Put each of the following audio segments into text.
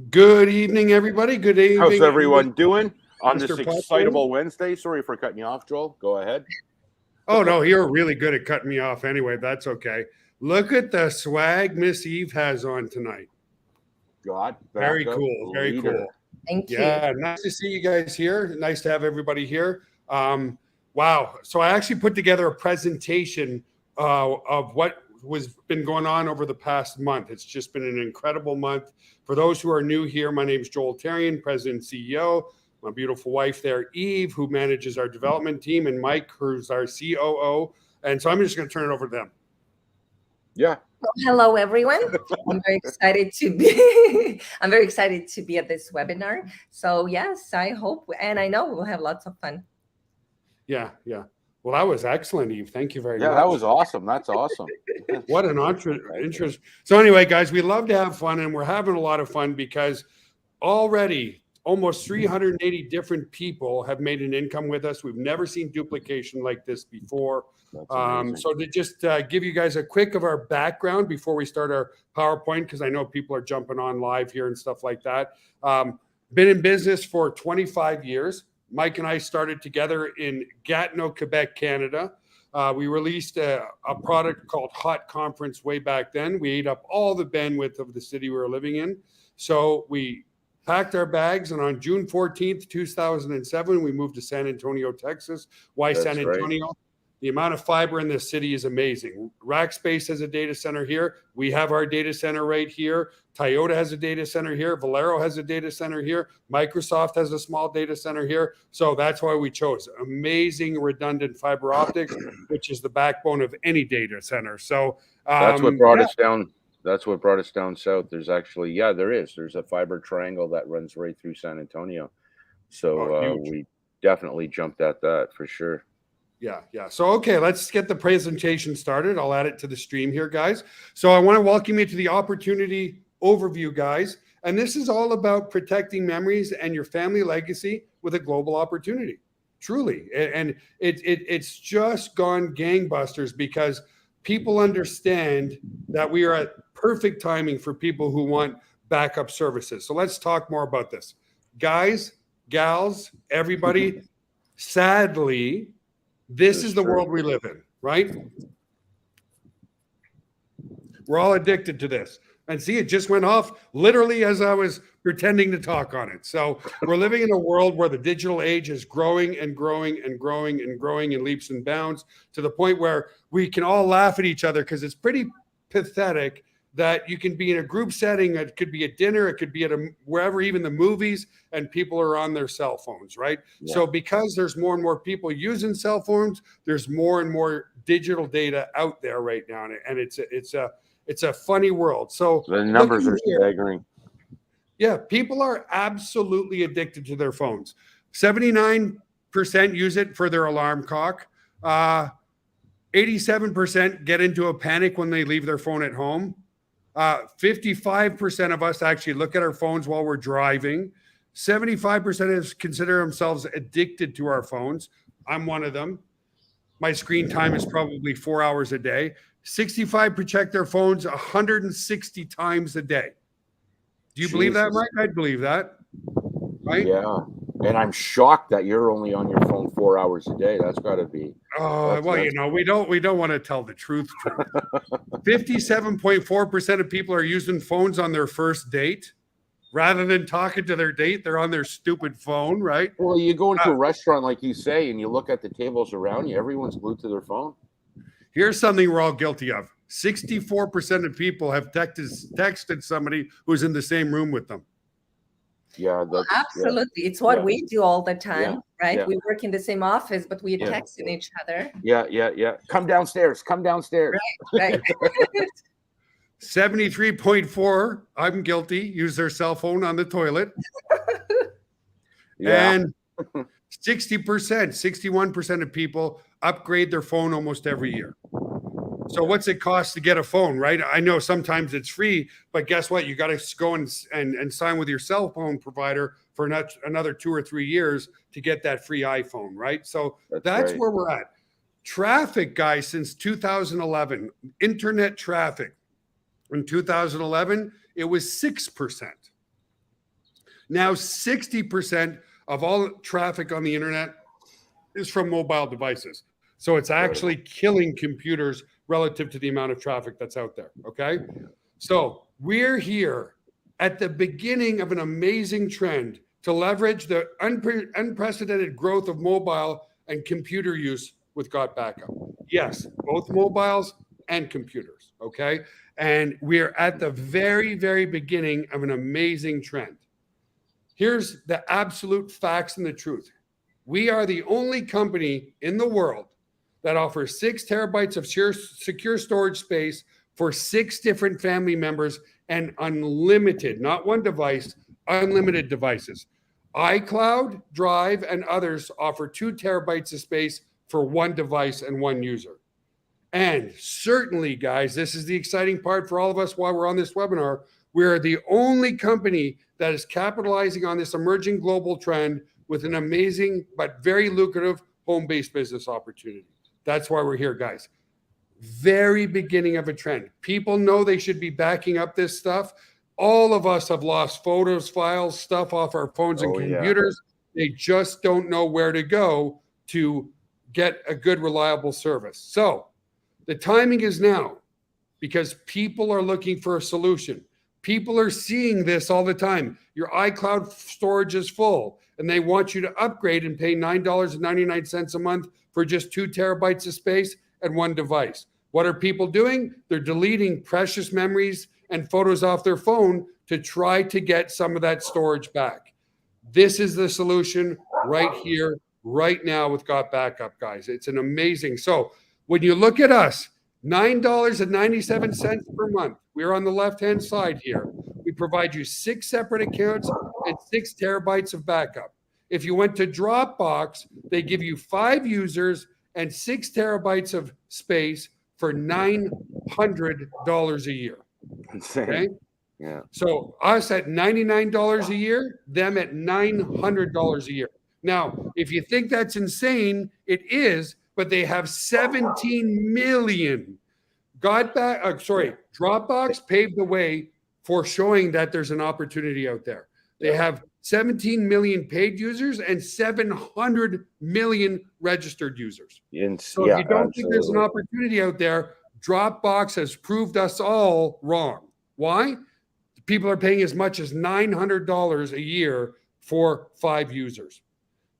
Good evening, everybody. Good How's evening, everyone doing on this Mr. Popcorn. excitable Wednesday? Sorry for cutting you off, Joel. Go ahead. Oh, no, you're really good at cutting me off anyway. That's okay. Look at the swag Miss Eve has on tonight. Got Very backup cool. Very leader. cool. Thank you. Yeah, nice to see you guys here. Nice to have everybody here. Wow. So I actually put together a presentation of what was been going on over the past month. It's just been an incredible month. For those who are new here, my name is Joel Tarian, President and CEO. My beautiful wife there, Eve, who manages our development team, and Mike, who's our COO. And so I'm just going to turn it over to them. Yeah. Well, hello, everyone. I'm very excited to be. I'm very excited to be at this webinar. So yes, I hope and I know we'll have lots of fun. Yeah. Well, that was excellent, Eve. Thank you very much. Yeah, that was awesome. That's awesome. What an interest. So anyway, guys, we love to have fun, and we're having a lot of fun because already almost 380 different people have made an income with us. We've never seen duplication like this before. So to just give you guys a quick of our background before we start our PowerPoint, because I know people are jumping on live here and stuff like that. Been in business for 25 years. Mike and I started together in Gatineau, Quebec, Canada. We released a product called Hot Conference way back then. We ate up all the bandwidth of the city we were living in. So we packed our bags, and on June 14th, 2007, we moved to San Antonio, Texas. Why That's San Antonio? Right. The amount of fiber in this city is amazing. Rackspace has a data center here. We have our data center right here. Toyota has a data center here. Valero has a data center here. Microsoft has a small data center here. So that's why we chose amazing redundant fiber optics, which is the backbone of any data center. So that's what brought us down. That's what brought us down south. There's actually, there's a fiber triangle that runs right through San Antonio. So we definitely jumped at that for sure. Yeah. So, okay, let's get the presentation started. I'll add it to the stream here, guys. So I want to welcome you to the opportunity overview, guys. And this is all about protecting memories and your family legacy with a global opportunity. Truly. And it's just gone gangbusters because people understand that we are at perfect timing for people who want backup services. So let's talk more about this. Guys, gals, everybody, sadly, this is the world we live in, right? We're all addicted to this. And see, it just went off literally as I was pretending to talk on it. So we're living in a world where the digital age is growing and growing and growing and growing in leaps and bounds to the point where we can all laugh at each other because it's pretty pathetic that you can be in a group setting. It could be at dinner, it could be at wherever, even the movies, and people are on their cell phones, right? Yeah. So because there's more and more people using cell phones, there's more and more digital data out there right now, and it's a funny world. So the numbers are staggering. Yeah, people are absolutely addicted to their phones. 79% use it for their alarm clock. 87% get into a panic when they leave their phone at home. 55% of us actually look at our phones while we're driving. 75% consider themselves addicted to our phones. I'm one of them. My screen time is probably 4 hours a day. 65 check their phones 160 times a day. Do you believe that, Mike? I'd believe that. Right? Yeah. And I'm shocked that you're only on your phone 4 hours a day. That's got to be. Oh, well, you know, we don't want to tell the truth. 57.4% of people are using phones on their first date. Rather than talking to their date, they're on their stupid phone, right? Well, you go into a restaurant, like you say, and you look at the tables around you, everyone's glued to their phone. Here's something we're all guilty of. 64% of people have texted somebody who's in the same room with them. Yeah, absolutely. It's what we do all the time, right? Yeah. We work in the same office, but we are texting each other. Yeah. Come downstairs. Right. 73.4, I'm guilty, use their cell phone on the toilet. Yeah. And 61% of people upgrade their phone almost every year. So what's it cost to get a phone, right? I know sometimes it's free, but guess what? You got to go and sign with your cell phone provider for another 2 or 3 years to get that free iPhone, right? So that's where we're at. Traffic, guys, since 2011, internet traffic. In 2011, it was 6%. Now 60% of all traffic on the internet is from mobile devices. So it's actually killing computers relative to the amount of traffic that's out there. Okay. So we're here at the beginning of an amazing trend to leverage the unprecedented growth of mobile and computer use with GotBackup. Yes, both mobiles and computers. Okay. And we're at the very, very beginning of an amazing trend. Here's the absolute facts and the truth. We are the only company in the world that offers 6 terabytes of secure storage space for 6 different family members and unlimited, not one device, unlimited devices. iCloud, Drive, and others offer 2 terabytes of space for one device and one user. And certainly, guys, this is the exciting part for all of us while we're on this webinar. We're the only company that is capitalizing on this emerging global trend with an amazing but very lucrative home-based business opportunity. That's why we're here, guys. Very beginning of a trend. People know they should be backing up this stuff. All of us have lost photos, files, stuff off our phones and computers. Yeah. They just don't know where to go to get a good, reliable service. So the timing is now because people are looking for a solution. People are seeing this all the time. Your iCloud storage is full and they want you to upgrade and pay $9.99 a month for just 2 terabytes of space and one device. What are people doing? They're deleting precious memories and photos off their phone to try to get some of that storage back. This is the solution right here, right now with GotBackup, guys. It's an amazing. So when you look at us, $9.97 per month. We're on the left-hand side here. We provide you 6 separate accounts and 6 terabytes of backup. If you went to Dropbox, they give you 5 users and 6 terabytes of space for $900 a year. Insane. Okay? Yeah. So us at $99 a year, them at $900 a year. Now, if you think that's insane, it is, but they have 17 million. Dropbox paved the way for showing that there's an opportunity out there. They have 17 million paid users and 700 million registered users. So if you don't think there's an opportunity out there, Dropbox has proved us all wrong. Why? People are paying as much as $900 a year for 5 users.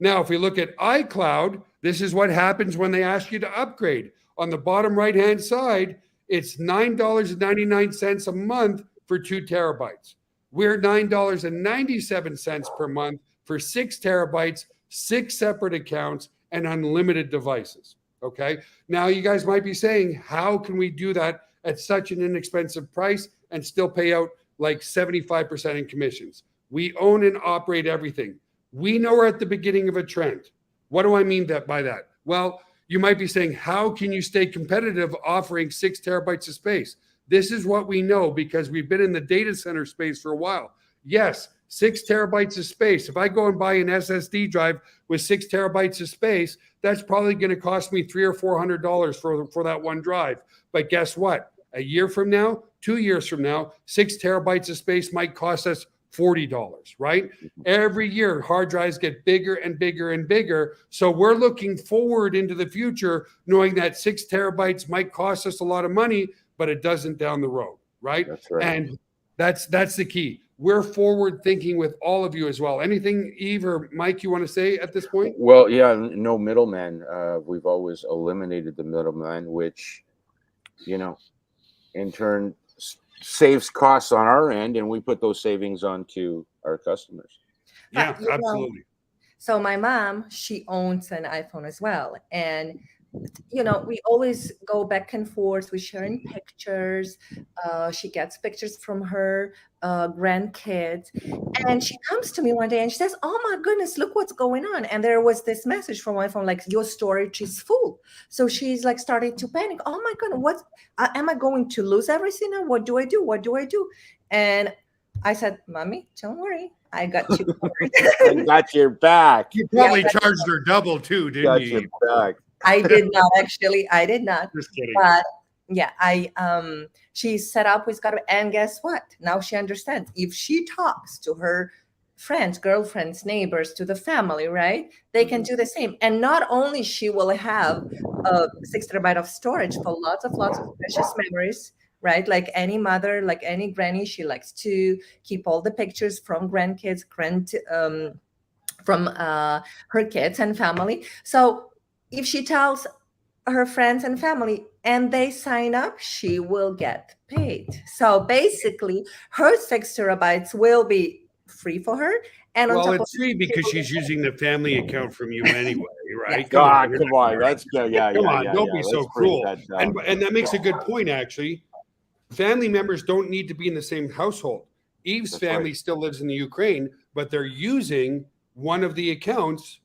Now, if we look at iCloud, this is what happens when they ask you to upgrade. On the bottom right-hand side, it's $9.99 a month for 2 terabytes. We're $9.97 per month for 6 terabytes, 6 separate accounts, and unlimited devices. Okay. Now, you guys might be saying, how can we do that at such an inexpensive price and still pay out like 75% in commissions? We own and operate everything. We know we're at the beginning of a trend. What do I mean by that? Well, you might be saying, how can you stay competitive offering 6 terabytes of space? This is what we know because we've been in the data center space for a while. Yes, 6 terabytes of space. If I go and buy an SSD drive with 6 terabytes of space, that's probably going to cost me $300 or $400 for that one drive. But guess what? A year from now, 2 years from now, 6 terabytes of space might cost us $40, right? Every year, hard drives get bigger and bigger and bigger. So we're looking forward into the future, knowing that 6 terabytes might cost us a lot of money, but it doesn't down the road, right? That's right. And that's the key. We're forward thinking with all of you as well. Anything, Eve or Mike, you want to say at this point? Well, yeah, no middleman. We've always eliminated the middleman, which, in turn saves costs on our end, and we put those savings onto our customers. Yeah, absolutely. So my mom, she owns an iPhone as well. And, we always go back and forth. We're sharing pictures. She gets pictures from her grandkids. And she comes to me one day and she says, oh my goodness, look what's going on. And there was this message from my phone, like, your storage is full. So she's like starting to panic. Oh my goodness, what am I going to lose everything? Now? What do I do? What do I do? And I said, Mommy, don't worry. I got you covered. I got your back. You probably charged her double too, didn't you? Got your back. I did not, actually. I did not. Just kidding. But yeah, she set up with GotBackup, and guess what? Now she understands. If she talks to her friends, girlfriends, neighbors, to the family, right? They can do the same. And not only she will have 6 terabyte of storage for lots of precious memories, right? Like any mother, like any granny, she likes to keep all the pictures from grandkids, from her kids and family. So if she tells her friends and family and they sign up, she will get paid. So basically, her 6 terabytes will be free for her. And on Well, top of it's free because she's using the family account from you anyway, right? Yes. Come Ah, on, come on. That's yeah, come yeah, on, yeah, don't yeah. be so Let's break cruel. that down. And that makes a good point, actually. Family members don't need to be in the same household. Eve's That's family right. still lives in the Ukraine, but they're using one of the accounts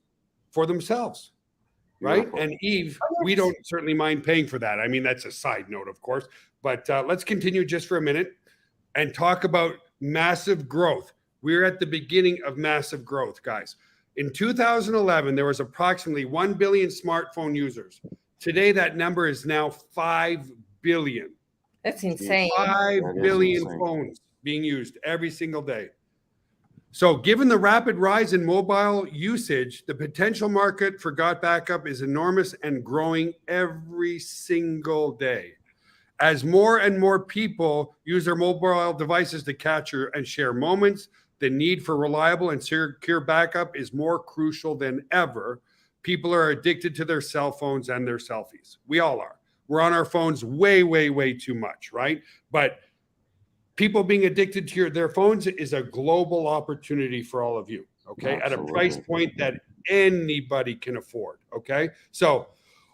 for themselves, right? Beautiful. And Eve, we don't certainly mind paying for that. I mean, that's a side note, of course. But let's continue just for a minute and talk about massive growth. We're at the beginning of massive growth, guys. In 2011, there was approximately 1 billion smartphone users. Today, that number is now 5 billion. That's insane. 5 billion phones being used every single day. So given the rapid rise in mobile usage, the potential market for GotBackup is enormous and growing every single day. As more and more people use their mobile devices to capture and share moments, the need for reliable and secure backup is more crucial than ever. People are addicted to their cell phones and their selfies. We all are. We're on our phones way, way, way too much, right? But people being addicted to their phones is a global opportunity for all of you, okay? Absolutely. At a price point that anybody can afford, okay? So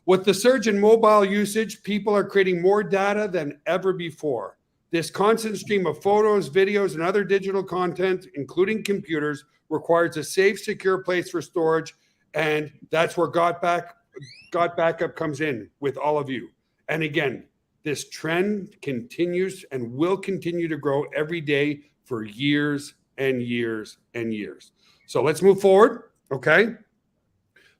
with the surge in mobile usage, people are creating more data than ever before. This constant stream of photos, videos, and other digital content, including computers, requires a safe, secure place for storage, and that's where GotBackup comes in with all of you. And again, this trend continues and will continue to grow every day for years and years and years. So let's move forward, okay?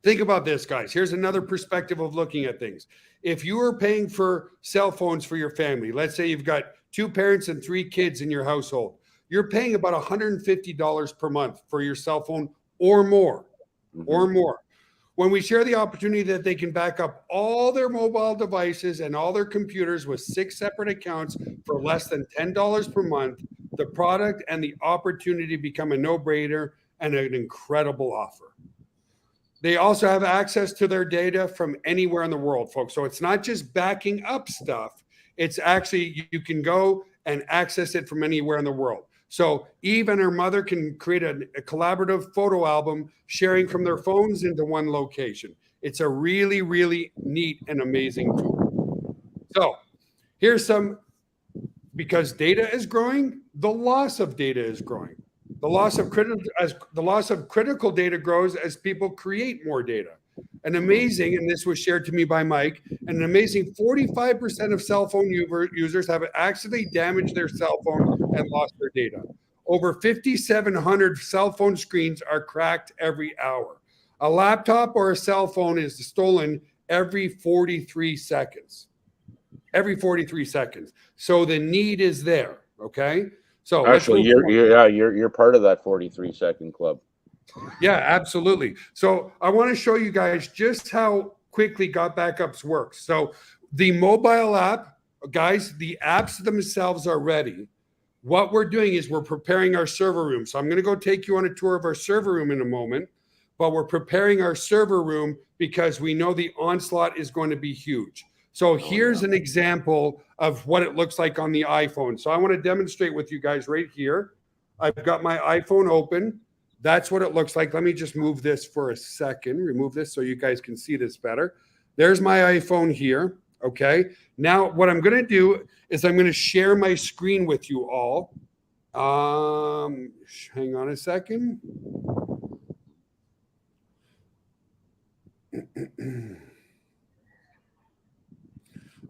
Think about this, guys. Here's another perspective of looking at things. If you are paying for cell phones for your family, let's say you've got 2 parents and 3 kids in your household, you're paying about $150 per month for your cell phone or more, or more. When we share the opportunity that they can back up all their mobile devices and all their computers with 6 separate accounts for less than $10 per month, the product and the opportunity become a no-brainer and an incredible offer. They also have access to their data from anywhere in the world, folks. So it's not just backing up stuff. It's actually, you can go and access it from anywhere in the world. So Eve and her mother can create a collaborative photo album sharing from their phones into one location. It's a really, really neat and amazing tool. So here's some, because data is growing, the loss of data is growing. The loss of critical data grows as people create more data. An amazing, and this was shared to me by Mike, an amazing 45% of cell phone users have accidentally damaged their cell phone and lost their data. Over 5,700 cell phone screens are cracked every hour. A laptop or a cell phone is stolen every 43 seconds. Every 43 seconds. So the need is there, okay? So actually, you're part of that 43-second club. Yeah, absolutely. So I want to show you guys just how quickly GotBackups works. So the mobile app, guys, the apps themselves are ready. What we're doing is we're preparing our server room. So I'm going to go take you on a tour of our server room in a moment, but we're preparing our server room because we know the onslaught is going to be huge. So here's an example of what it looks like on the iPhone. So I want to demonstrate with you guys right here. I've got my iPhone open. That's what it looks like. Let me just move this for a second, remove this so you guys can see this better. There's my iPhone here, okay? Now, what I'm going to do is I'm going to share my screen with you all. Hang on a second.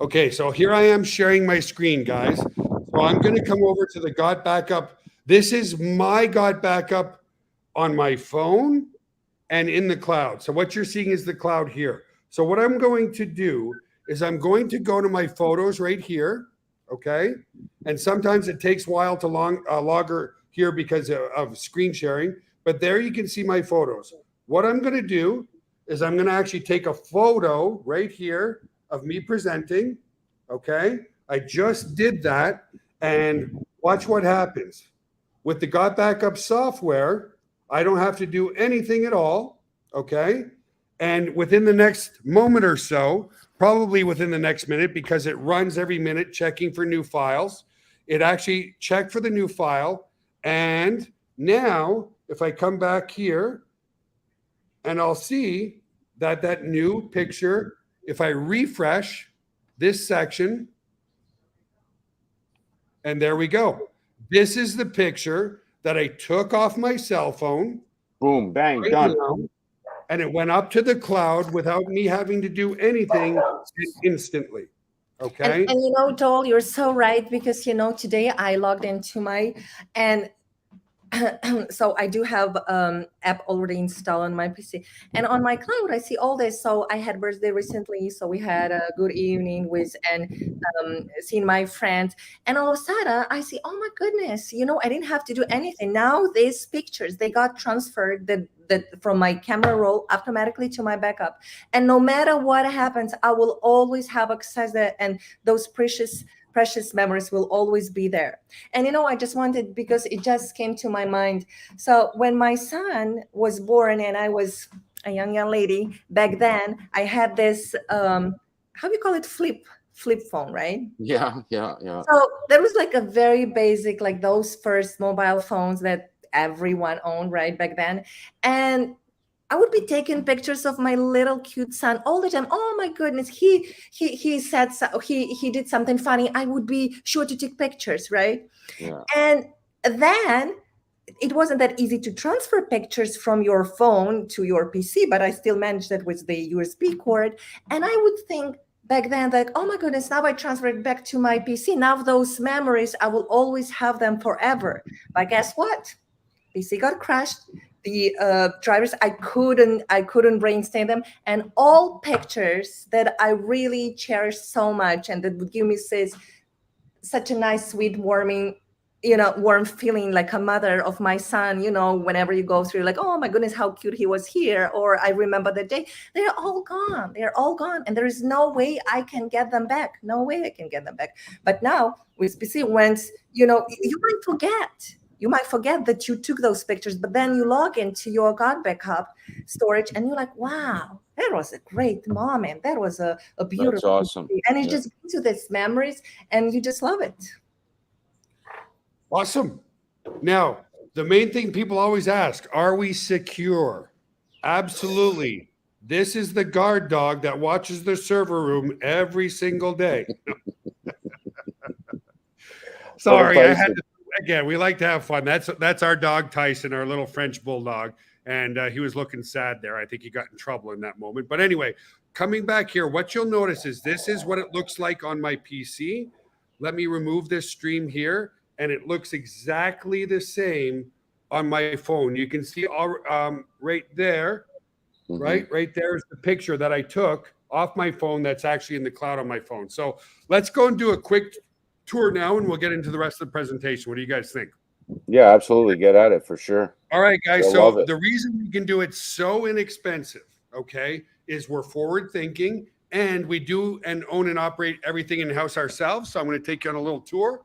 Okay, so here I am sharing my screen, guys. So I'm going to come over to the GotBackup. This is my GotBackup on my phone and in the cloud. So what you're seeing is the cloud here. So what I'm going to do is I'm going to go to my photos right here, okay? And sometimes it takes a while to here because of screen sharing, but there you can see my photos. What I'm going to do is I'm going to actually take a photo right here of me presenting. Okay. I just did that, and watch what happens. With the GotBackup software, I don't have to do anything at all. Okay. And within the next moment or so, probably within the next minute, because it runs every minute checking for new files, it actually checked for the new file. And now if I come back here, and I'll see that that new picture, if I refresh this section, and there we go. This is the picture that I took off my cell phone. Boom, bang, Right done. now, and it went up to the cloud without me having to do anything instantly. Okay. And you know, Joel, you're so right, because you know, today I logged into my, and so I do have app already installed on my PC, and on my cloud I see all this. So I had birthday recently, so we had a good evening with and seeing my friends, and all of a sudden I see, oh my goodness, you know, I didn't have to do anything. Now these pictures, they got transferred that from my camera roll automatically to my backup, and no matter what happens, I will always have access there, and those precious memories will always be there. And you know, I just wanted, because it just came to my mind. So when my son was born and I was a young lady back then, I had this how do you call it, flip phone, right? Yeah. So there was like a very basic, like those first mobile phones that everyone owned right back then. And I would be taking pictures of my little cute son all the time. Oh my goodness, he said so, he did something funny. I would be sure to take pictures, right? Yeah. And then it wasn't that easy to transfer pictures from your phone to your PC, but I still managed that with the USB cord. And I would think back then, like, oh my goodness, now I transfer it back to my PC. Now those memories, I will always have them forever. But guess what? PC got crashed. The drivers, I couldn't reinstate them, and all pictures that I really cherished so much and that would give me such a nice, sweet, warm feeling, like a mother of my son, you know, whenever you go through, like, oh my goodness, how cute he was here, or I remember the day. They're all gone, and there is no way I can get them back. But now with PC, once, you know, you might forget that you took those pictures, but then you log into your GotBackup storage and you're like, wow, that was a great moment. That was a beautiful. That's awesome. Day. And it just gives you these memories and you just love it. Awesome. Now, the main thing people always ask, are we secure? Absolutely. This is the guard dog that watches the server room every single day. Sorry, I had to. Again, we like to have fun. That's our dog, Tyson, our little French bulldog. And he was looking sad there. I think he got in trouble in that moment. But anyway, coming back here, what you'll notice is this is what it looks like on my PC. Let me remove this stream here. And it looks exactly the same on my phone. You can see all right there, right there is the picture that I took off my phone that's actually in the cloud on my phone. So let's go and do a quick tour now, and we'll get into the rest of the presentation. What do you guys think? Yeah, absolutely. Get at it for sure. All right, guys. I So the reason we can do it so inexpensive, okay, is we're forward thinking, and we do and own and operate everything in-house ourselves. So I'm going to take you on a little tour.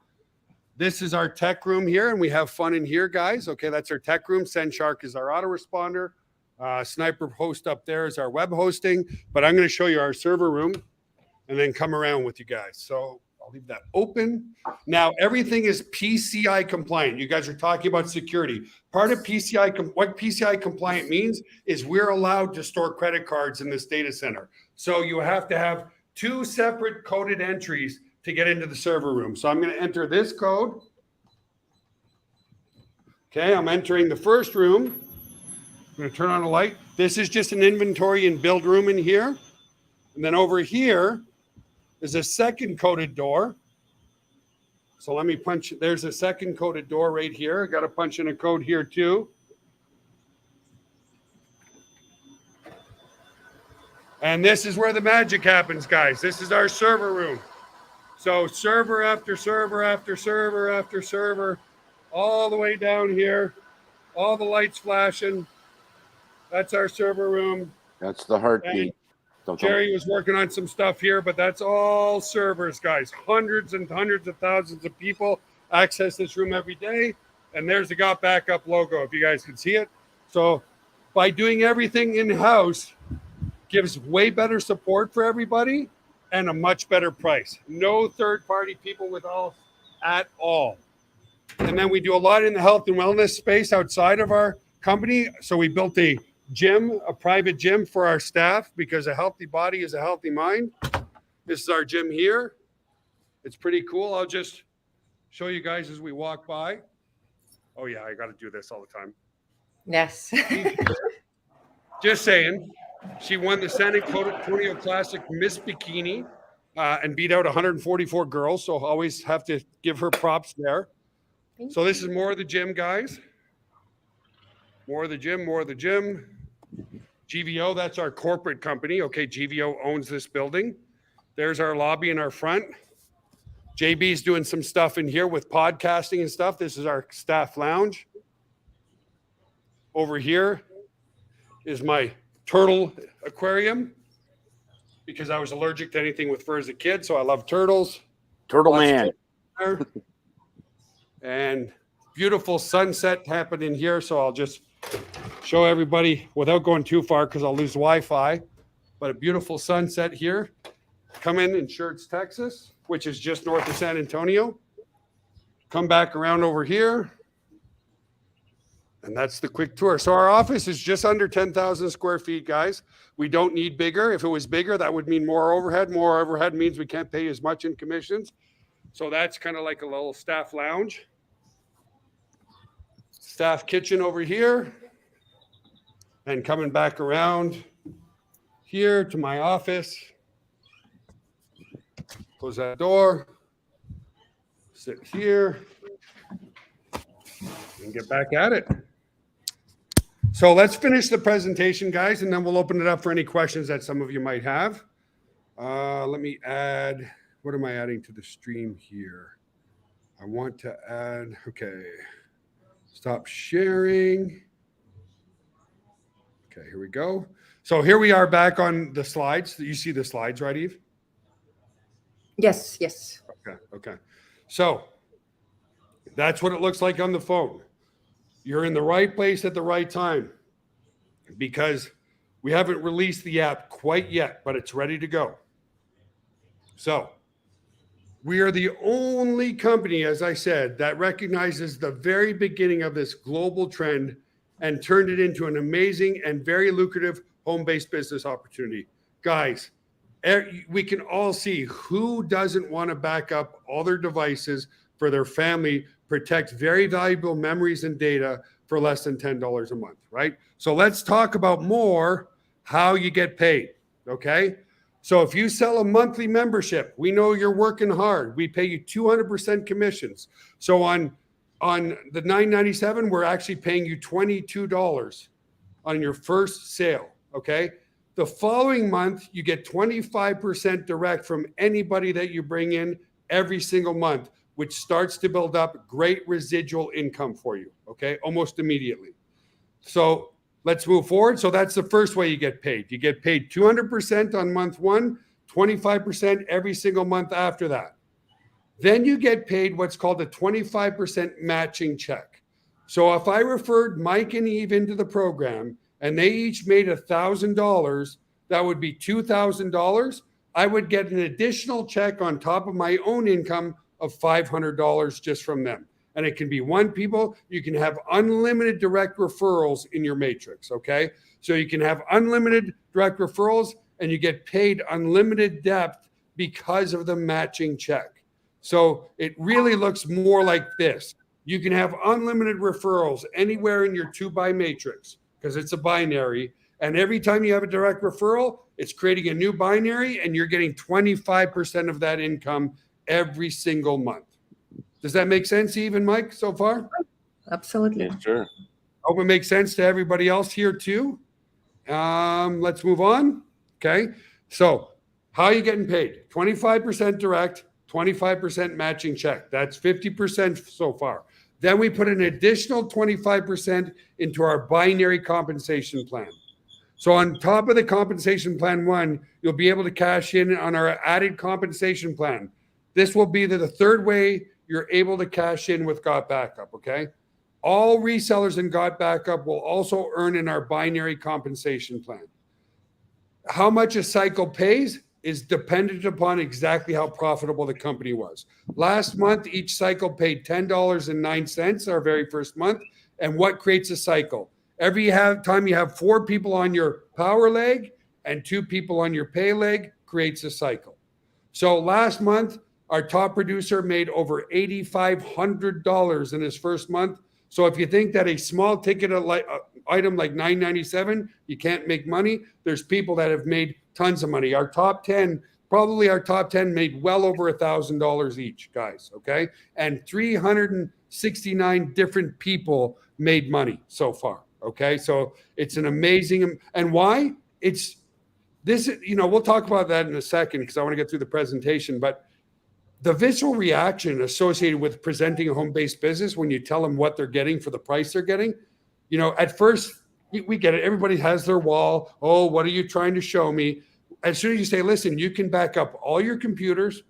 This is our tech room here, and we have fun in here, guys. Okay, that's our tech room. SendShark is our autoresponder. Sniper Host up there is our web hosting. But I'm going to show you our server room and then come around with you guys. So I'll leave that open. Now, everything is PCI compliant. You guys are talking about security. Part of what PCI compliant means is we're allowed to store credit cards in this data center. So you have to have 2 separate coded entries to get into the server room. So I'm going to enter this code. Okay, I'm entering the first room. I'm going to turn on a light. This is just an inventory and build room in here. And then over here is a second coded door. So let me punch. There's a second coded door right here. I got to punch in a code here too. And this is where the magic happens, guys. This is our server room. So server after server after server after server, all the way down here. All the lights flashing. That's our server room. That's the heartbeat. Jerry was working on some stuff here, but that's all servers, guys. Hundreds and hundreds of thousands of people access this room every day. And there's the GotBackup logo, if you guys can see it. So by doing everything in-house, gives way better support for everybody and a much better price. No third-party people with us at all. And then we do a lot in the health and wellness space outside of our company. So we built a gym, a private gym for our staff, because a healthy body is a healthy mind. This is our gym here. It's pretty cool. I'll just show you guys as we walk by. Oh yeah, I got to do this all the time. Yes. Just saying. She won the San Antonio Classic Miss Bikini and beat out 144 girls. So always have to give her props there. So this is more of the gym, guys. More of the gym, more of the gym. GVO, that's our corporate company. Okay, GVO owns this building. There's our lobby in our front. JB's doing some stuff in here with podcasting and stuff. This is our staff lounge. Over here is my turtle aquarium, because I was allergic to anything with fur as a kid, so I love turtles. Turtle Man. And beautiful sunset happening here, so I'll just show everybody without going too far because I'll lose Wi-Fi. But a beautiful sunset here. Come in Schertz, Texas, which is just north of San Antonio. Come back around over here. And that's the quick tour. So our office is just under 10,000 square feet, guys. We don't need bigger. If it was bigger, that would mean more overhead. More overhead means we can't pay as much in commissions. So that's kind of like a little staff lounge. Staff kitchen over here. And coming back around here to my office. Close that door. Sit here. And get back at it. So let's finish the presentation, guys, and then we'll open it up for any questions that some of you might have. Let me add, what am I adding to the stream here? I want to add, okay, stop sharing. Okay, here we go. So here we are back on the slides. You see the slides, right, Eve? Yes, yes. Okay. So that's what it looks like on the phone. You're in the right place at the right time, because we haven't released the app quite yet, but it's ready to go. So we are the only company, as I said, that recognizes the very beginning of this global trend and turned it into an amazing and very lucrative home-based business opportunity. Guys, we can all see who doesn't want to back up all their devices for their family, protect very valuable memories and data for less than $10 a month, right? So let's talk about more how you get paid, okay? So if you sell a monthly membership, we know you're working hard. We pay you 200% commissions. So on the $9.97, we're actually paying you $22 on your first sale, okay? The following month, you get 25% direct from anybody that you bring in every single month, which starts to build up great residual income for you, okay? Almost immediately. So let's move forward. So that's the first way you get paid. You get paid 200% on month one, 25% every single month after that. Then you get paid what's called a 25% matching check. So if I referred Mike and Eve into the program and they each made $1,000, that would be $2,000. I would get an additional check on top of my own income of $500 just from them. And it can be one people. You can have unlimited direct referrals in your matrix, okay? So you can have unlimited direct referrals and you get paid unlimited depth because of the matching check. So it really looks more like this. You can have unlimited referrals anywhere in your 2-by matrix because it's a binary. And every time you have a direct referral, it's creating a new binary and you're getting 25% of that income every single month. Does that make sense, Eve and Mike, so far? Absolutely. Yes, sure. Hope it makes sense to everybody else here too. Let's move on. Okay. So how are you getting paid? 25% direct, 25% matching check. That's 50% so far. Then we put an additional 25% into our binary compensation plan. So on top of the compensation plan 1, you'll be able to cash in on our added compensation plan. This will be the third way you're able to cash in with GotBackup, okay? All resellers in GotBackup will also earn in our binary compensation plan. How much a cycle pays is dependent upon exactly how profitable the company was. Last month, each cycle paid $10.09, our very first month. And what creates a cycle? Every time you have 4 people on your power leg and 2 people on your pay leg creates a cycle. So last month, our top producer made over $8,500 in his first month. So if you think that a small ticket item like $9.97, you can't make money, there's people that have made tons of money. Our top 10 made well over $1,000 each, guys, okay? And 369 different people made money so far, okay? So it's an amazing, and why? It's this, we'll talk about that in a second because I want to get through the presentation, but the visceral reaction associated with presenting a home-based business when you tell them what they're getting for the price they're getting, at first we get it. Everybody has their wall. Oh, what are you trying to show me? As soon as you say, listen, you can back up all your computers,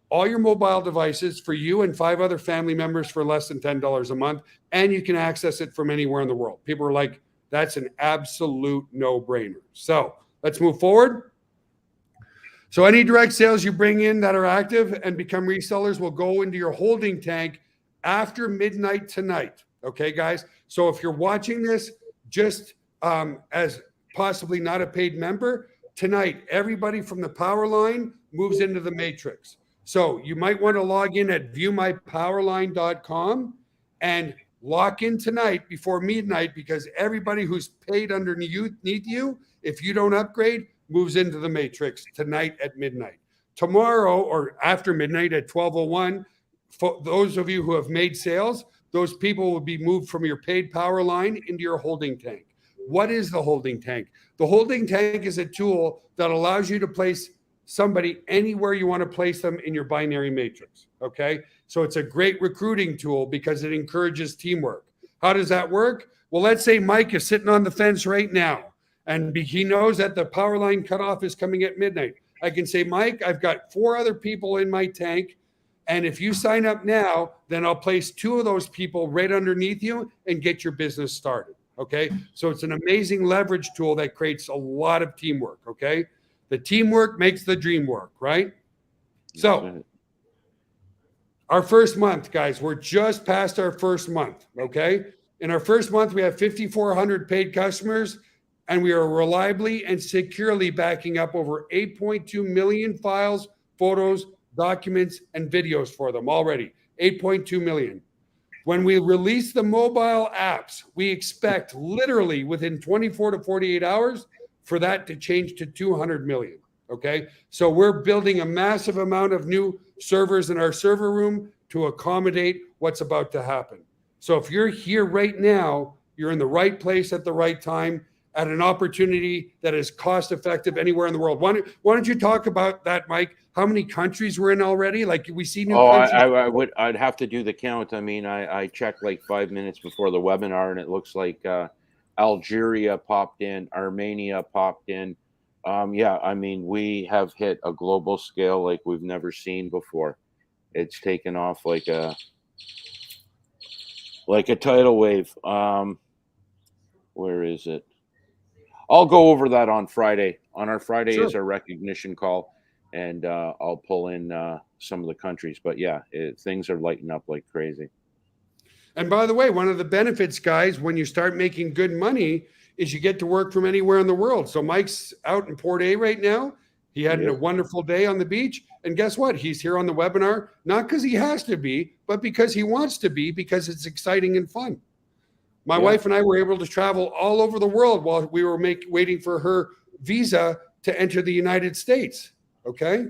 all your mobile devices for you and 5 other family members for less than $10 a month, and you can access it from anywhere in the world. People are like, that's an absolute no-brainer. So let's move forward. So any direct sales you bring in that are active and become resellers will go into your holding tank after midnight tonight. Okay, guys? So if you're watching this just as possibly not a paid member, tonight, everybody from the power line moves into the matrix. So you might want to log in at viewmypowerline.com and lock in tonight before midnight, because everybody who's paid underneath you, if you don't upgrade, moves into the matrix tonight at midnight. Tomorrow or after midnight at 12:01, for those of you who have made sales, those people will be moved from your paid power line into your holding tank. What is the holding tank? The holding tank is a tool that allows you to place somebody anywhere you want to place them in your binary matrix, okay? So it's a great recruiting tool because it encourages teamwork. How does that work? Well, let's say Mike is sitting on the fence right now, and he knows that the power line cutoff is coming at midnight. I can say, Mike, I've got 4 other people in my tank, and if you sign up now, then I'll place 2 of those people right underneath you and get your business started, okay? So it's an amazing leverage tool that creates a lot of teamwork, okay? The teamwork makes the dream work, right? So our first month, guys, we're just past our first month, okay? In our first month, we have 5,400 paid customers, and we are reliably and securely backing up over 8.2 million files, photos, documents, and videos for them already. 8.2 million. When we release the mobile apps, we expect literally within 24 to 48 hours for that to change to 200 million, okay? So we're building a massive amount of new servers in our server room to accommodate what's about to happen. So if you're here right now, you're in the right place at the right time, at an opportunity that is cost effective anywhere in the world. Why don't you talk about that, Mike? How many countries we're in already? Like we see new countries. I'd have to do the count. I mean, I checked like 5 minutes before the webinar, and it looks like Algeria popped in, Armenia popped in. Yeah, I mean, we have hit a global scale like we've never seen before. It's taken off like a tidal wave. Where is it? I'll go over that on Friday. On our Friday is our recognition call, and I'll pull in some of the countries. But yeah, things are lighting up like crazy. And by the way, one of the benefits, guys, when you start making good money is you get to work from anywhere in the world. So Mike's out in Port A right now. He had a wonderful day on the beach. And guess what? He's here on the webinar, not because he has to be, but because he wants to be, because it's exciting and fun. My wife and I were able to travel all over the world while we were waiting for her visa to enter the United States. Okay?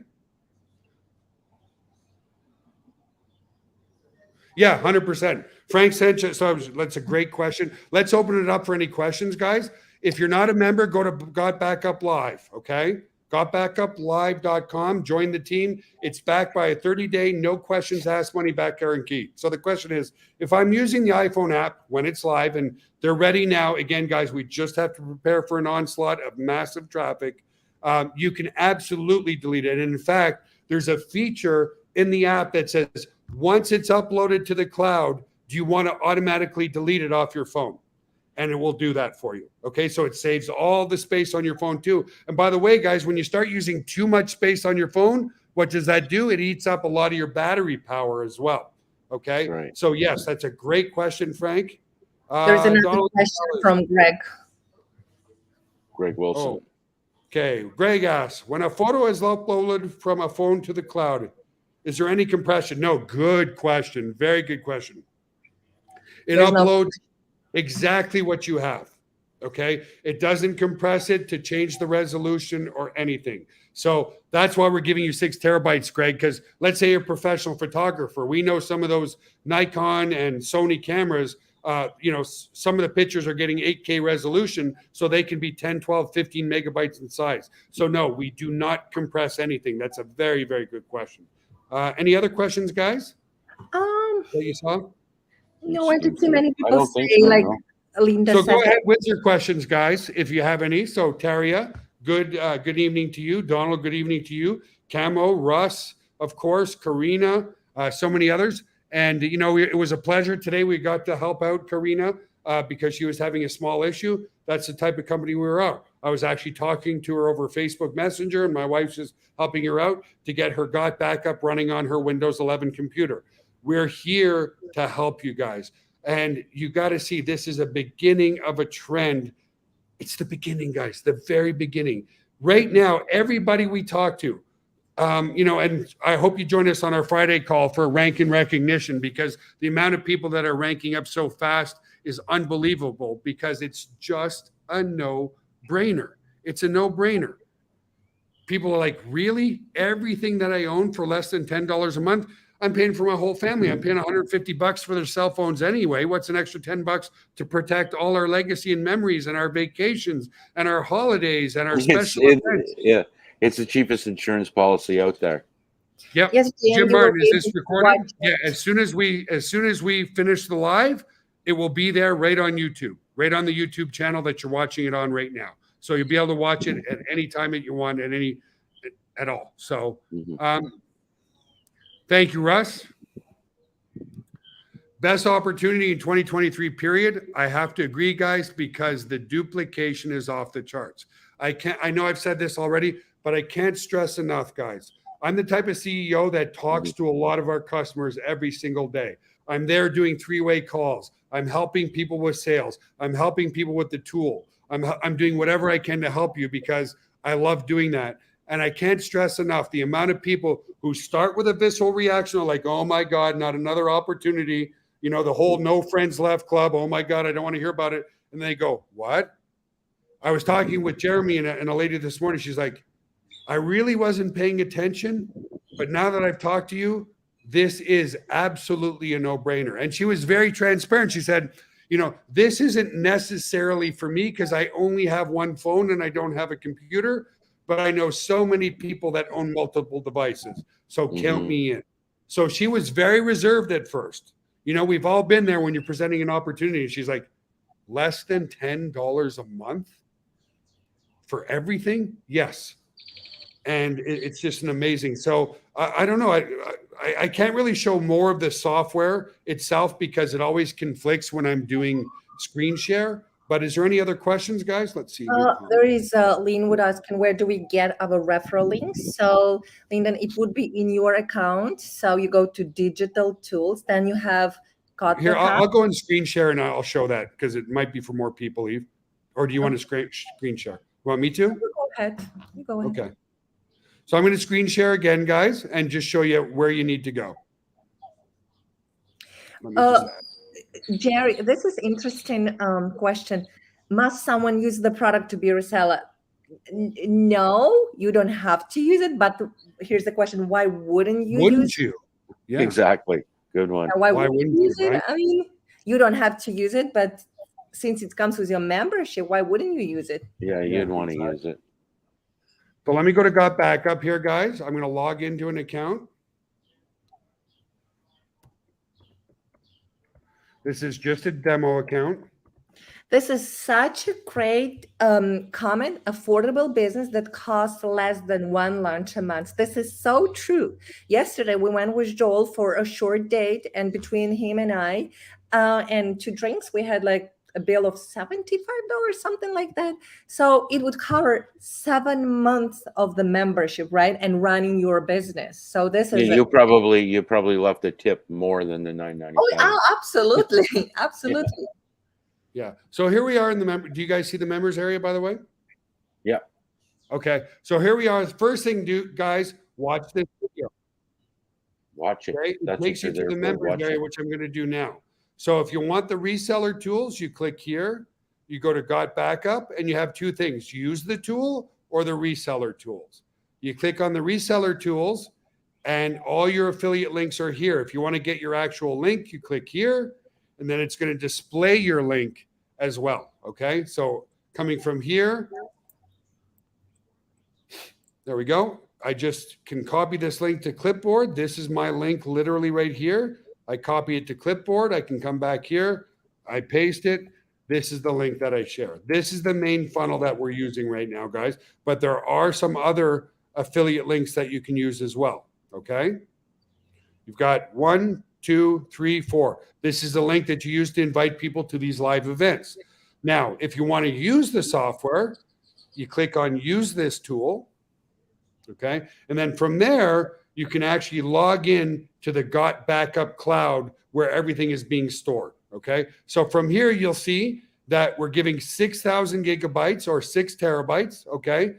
Yeah, 100%. Frank Sanchez, so that's a great question. Let's open it up for any questions, guys. If you're not a member, go to GotBackup Live, okay? GotBackupLive.com. Join the team. It's backed by a 30-day, no questions asked, money back guarantee. So the question is, if I'm using the iPhone app when it's live and they're ready now, again, guys, we just have to prepare for an onslaught of massive traffic. You can absolutely delete it. And in fact, there's a feature in the app that says, once it's uploaded to the cloud, do you want to automatically delete it off your phone? And it will do that for you. Okay, so it saves all the space on your phone too. And by the way, guys, when you start using too much space on your phone, what does that do? It eats up a lot of your battery power as well. Okay, Right. So yes, that's a great question, Frank. There's another Donald question Gonzalez. from Greg. Greg Wilson. Oh, okay, Greg asks, when a photo is uploaded from a phone to the cloud, is there any compression? No, good question. Very good question. It There's uploads exactly what you have. Okay. It doesn't compress it to change the resolution or anything. So that's why we're giving you 6 terabytes, Greg, because let's say you're a professional photographer. We know some of those Nikon and Sony cameras, some of the pictures are getting 8K resolution, so they can be 10, 12, 15 megabytes in size. So no, we do not compress anything. That's a very, very good question. Any other questions, guys? That you saw? No, I didn't see many I people don't think say, so, like no. Linda So said. go ahead with your questions, guys, if you have any. So Taria, good evening to you. Donald, good evening to you. Camo, Russ, of course, Karina, so many others. And, it was a pleasure today. We got to help out Karina because she was having a small issue. That's the type of company we were out. I was actually talking to her over Facebook Messenger, and my wife's just helping her out to get her GotBackup running on her Windows 11 computer. We're here to help you guys. And you got to see, this is a beginning of a trend. It's the beginning, guys, the very beginning. Right now, everybody we talk to, and I hope you join us on our Friday call for rank and recognition, because the amount of people that are ranking up so fast is unbelievable, because it's just a no-brainer. It's a no-brainer. People are like, really? Everything that I own for less than $10 a month? I'm paying for my whole family. I'm paying $150 for their cell phones anyway. What's an extra $10 to protect all our legacy and memories and our vacations and our holidays and our special events? Yeah, it's the cheapest insurance policy out there. Yep. Yes, Jim Martin, is this recorded? watch Yeah. As soon as we finish the live, it will be there right on YouTube, right on the YouTube channel that you're watching it on right now. So you'll be able to watch it at any time that you want, at all. So, thank you, Russ. Best opportunity in 2023 period. I have to agree, guys, because the duplication is off the charts. I know I've said this already, but I can't stress enough, guys. I'm the type of CEO that talks to a lot of our customers every single day. I'm there doing 3-way calls. I'm helping people with sales. I'm helping people with the tool. I'm doing whatever I can to help you, because I love doing that. And I can't stress enough the amount of people who start with a visceral reaction, like, oh my God, not another opportunity. The whole no friends left club. Oh my God, I don't want to hear about it. And they go, what? I was talking with Jeremy and a lady this morning. She's like, I really wasn't paying attention, but now that I've talked to you, this is absolutely a no-brainer. And she was very transparent. She said, this isn't necessarily for me because I only have one phone and I don't have a computer, but I know so many people that own multiple devices. So count me in. So she was very reserved at first. We've all been there when you're presenting an opportunity. She's like, less than $10 a month for everything? Yes. And it's just an amazing. So I don't know. I can't really show more of the software itself because it always conflicts when I'm doing screen share. But is there any other questions, guys? Let's see. There is Linwood asking, where do we get our referral links? So, Lyndon, it would be in your account. So you go to digital tools, then you have GotBackup. Here, I'll go and screen share and I'll show that because it might be for more people, Eve. Or do you want to screen share? You want me to? You go ahead. Okay. So I'm going to screen share again, guys, and just show you where you need to go. Jerry, this is interesting question. Must someone use the product to be a reseller? No, you don't have to use it. But here's the question: why wouldn't you? Wouldn't you? Yeah, exactly. Good one. Why wouldn't you use it? Right? I mean, you don't have to use it, but since it comes with your membership, why wouldn't you use it? Yeah, you'd want to use it. So let me go to GotBackup here, guys. I'm going to log into an account. This is just a demo account. This is such a great, common, affordable business that costs less than one lunch a month. This is so true. Yesterday, we went with Joel for a short date, and between him and I, and 2 drinks, we had like a bill of $75, something like that. So it would cover 7 months of the membership, right? And running your business. So this is you probably left a tip more than the $9.95. Oh, absolutely, absolutely. Yeah. So here we are in the member. Do you guys see the members area, by the way? Yeah. Okay. So here we are. First thing, guys, watch this video. Watch it. Okay? It takes you to the members area, which I'm going to do now. So if you want the reseller tools, you click here. You go to GotBackup, and you have 2 things: use the tool or the reseller tools. You click on the reseller tools, and all your affiliate links are here. If you want to get your actual link, you click here, and then it's going to display your link as well. Okay, so coming from here, there we go. I just can copy this link to clipboard. This is my link literally right here. I copy it to clipboard. I can come back here. I paste it. This is the link that I share. This is the main funnel that we're using right now, guys. But there are some other affiliate links that you can use as well. Okay. You've got 1, 2, 3, 4. This is the link that you use to invite people to these live events. Now, if you want to use the software, you click on use this tool. Okay. And then from there, you can actually log in to the GotBackup cloud where everything is being stored. Okay. So from here, you'll see that we're giving 6,000 gigabytes or 6 terabytes. Okay.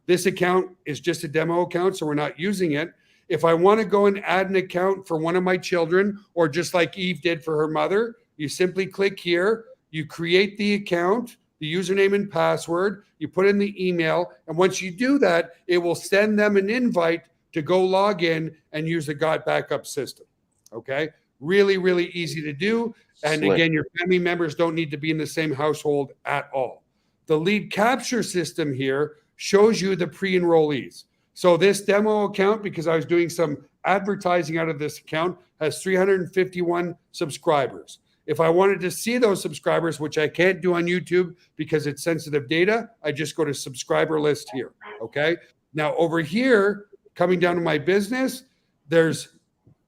This account is just a demo account, so we're not using it. If I want to go and add an account for one of my children, or just like Eve did for her mother, you simply click here, you create the account, the username and password, you put in the email, and once you do that, it will send them an invite to go log in and use the GotBackup system. Okay? Really, really easy to do. And again, your family members don't need to be in the same household at all. The lead capture system here shows you the pre-enrollees. So this demo account, because I was doing some advertising out of this account, has 351 subscribers. If I wanted to see those subscribers, which I can't do on YouTube because it's sensitive data, I just go to subscriber list here. Okay. Now over here, coming down to my business, there's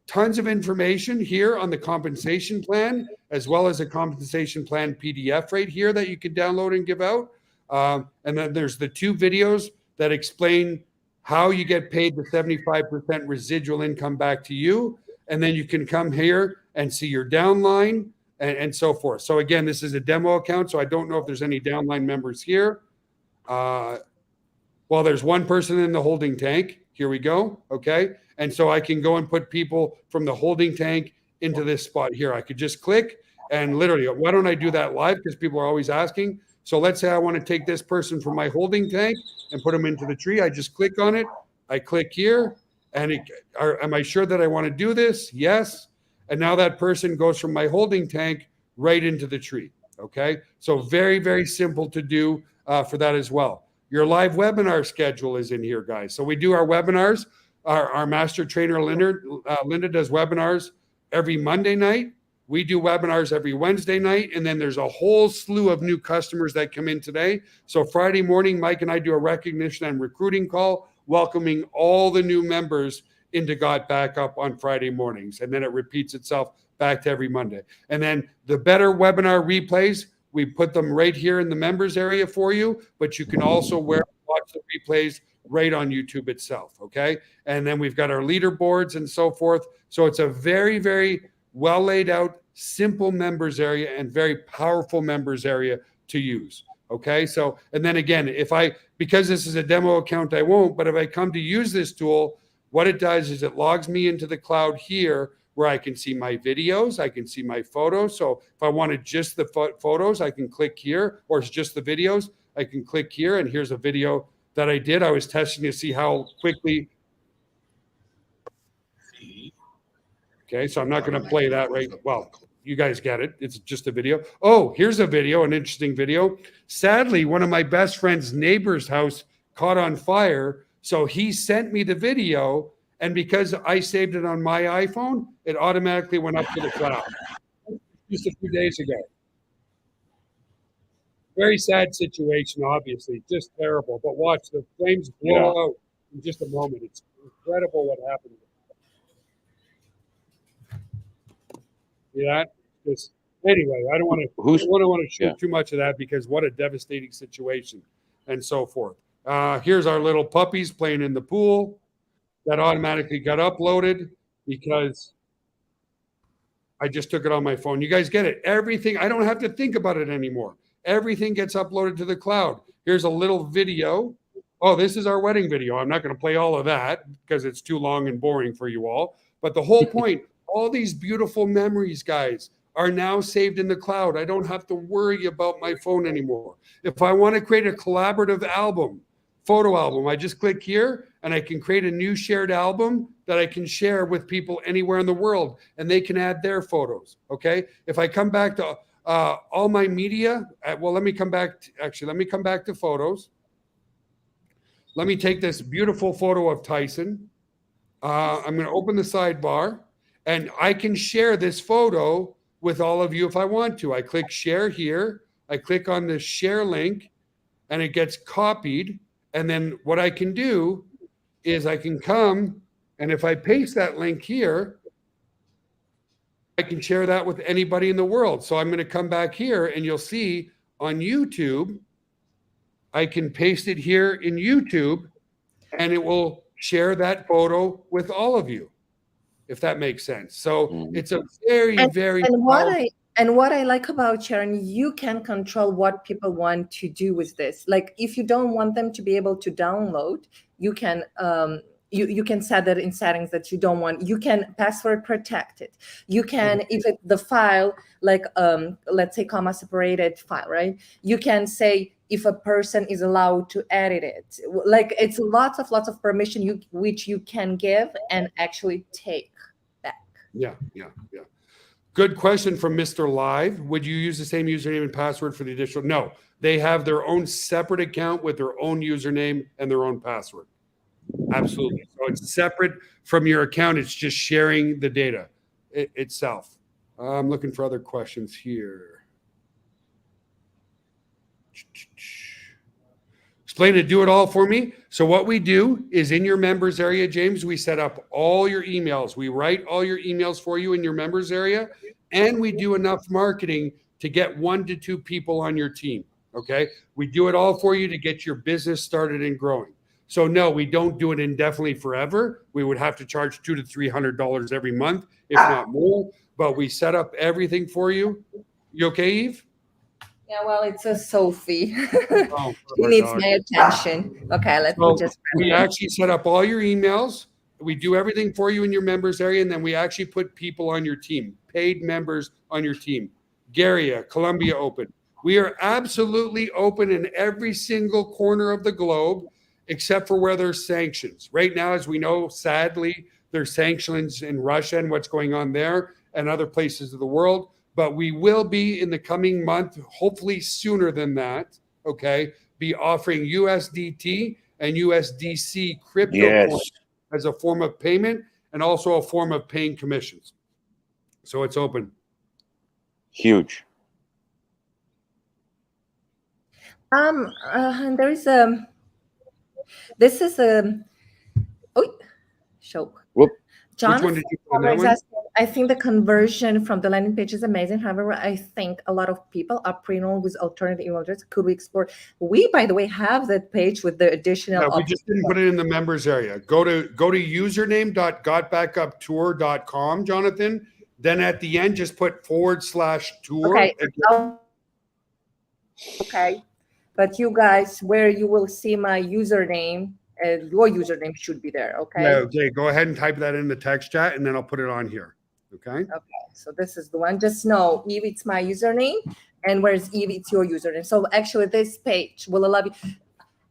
tons of information here on the compensation plan, as well as a compensation plan PDF right here that you can download and give out. And then there's the 2 videos that explain how you get paid the 75% residual income back to you. And then you can come here and see your downline and so forth. So again, this is a demo account, so I don't know if there's any downline members here. Well, there's one person in the holding tank. Here we go. Okay. And so I can go and put people from the holding tank into this spot here. I could just click and literally, why don't I do that live? Because people are always asking. So let's say I want to take this person from my holding tank and put them into the tree. I just click on it. I click here. And am I sure that I want to do this? Yes. And now that person goes from my holding tank right into the tree. Okay. So very, very simple to do for that as well. Your live webinar schedule is in here, guys. So we do our webinars. Our master trainer, Linda does webinars every Monday night. We do webinars every Wednesday night. And then there's a whole slew of new customers that come in today. So Friday morning, Mike and I do a recognition and recruiting call, welcoming all the new members into GotBackup on Friday mornings. And then it repeats itself back to every Monday. And then the better webinar replays, we put them right here in the members area for you, but you can also watch the replays right on YouTube itself. Okay. And then we've got our leaderboards and so forth. So it's a very, very well laid out, simple members area and very powerful members area to use. Okay. So, and then again, because this is a demo account, I won't, but if I come to use this tool, what it does is it logs me into the cloud here where I can see my videos, I can see my photos. So if I wanted just the photos, I can click here, or it's just the videos, I can click here, and here's a video that I did. I was testing to see how quickly. Okay, so I'm not going to play that right. Well, you guys get it. It's just a video. Oh, here's a video, an interesting video. Sadly, one of my best friend's neighbor's house caught on fire. So he sent me the video, and because I saved it on my iPhone, it automatically went up to the cloud just a few days ago. Very sad situation, obviously, just terrible. But watch the flames blow out in just a moment. It's incredible what happened. Yeah, just anyway. I don't want to shoot too much of that because what a devastating situation, and so forth. Here's our little puppies playing in the pool. That automatically got uploaded because I just took it on my phone. You guys get it? Everything. I don't have to think about it anymore. Everything gets uploaded to the cloud. Here's a little video. Oh, this is our wedding video. I'm not going to play all of that because it's too long and boring for you all. But the whole point, all these beautiful memories, guys, are now saved in the cloud. I don't have to worry about my phone anymore. If I want to create a collaborative album, photo album, I just click here and I can create a new shared album that I can share with people anywhere in the world, and they can add their photos. Okay. If I come back to all my media, well, let me come back to photos. Let me take this beautiful photo of Tyson. I'm going to open the sidebar, and I can share this photo with all of you if I want to. I click share here. I click on the share link, and it gets copied. And then what I can do is I can come, and if I paste that link here, I can share that with anybody in the world. So I'm going to come back here, and you'll see on YouTube, I can paste it here in YouTube, and it will share that photo with all of you, if that makes sense. So it's a very and what I like about Sharon, you can control what people want to do with this. Like if you don't want them to be able to download, you can you can set that in settings that you don't want. You can password protect it. You can, if the file, like let's say comma separated file, right? You can say if a person is allowed to edit it. Like it's lots of permission which you can give and actually take back. Yeah. Good question from Mr. Live. Would you use the same username and password for the additional? No, they have their own separate account with their own username and their own password. Absolutely. So it's separate from your account. It's just sharing the data itself. I'm looking for other questions here. Explain to do it all for me. So what we do is in your members area, James, we set up all your emails. We write all your emails for you in your members area, and we do enough marketing to get 1 to 2 people on your team. Okay. We do it all for you to get your business started and growing. So no, we don't do it indefinitely forever. We would have to charge $200 to $300 every month, if not more, but we set up everything for you. You okay, Eve? Yeah, well, it's a Sophie. She needs my attention. Okay, we actually set up all your emails. We do everything for you in your members area, and then we actually put people on your team, paid members on your team. Garia, Columbia Open. We are absolutely open in every single corner of the globe, except for where there's sanctions. Right now, as we know, sadly, there's sanctions in Russia and what's going on there and other places of the world. But we will be in the coming month, hopefully sooner than that, okay, be offering USDT and USDC crypto coins as a form of payment and also a form of paying commissions. So it's open. Huge. There is this is a show. Whoop. Jonathan, I think the conversion from the landing page is amazing. However, I think a lot of people are pre-enrolled with alternative email address. Could we explore? We, by the way, have that page with the additional. Yeah, we just didn't put it in the members area. Go to username.gotbackuptour.com, Jonathan. Then at the end, just put /tour. Okay. But you guys, where you will see my username, your username should be there, okay? Yeah, okay, go ahead and type that in the text chat, and then I'll put it on here, okay? Okay, so this is the one. Just know, Eve, it's my username, and where's Eve, it's your username. So actually, this page will allow you.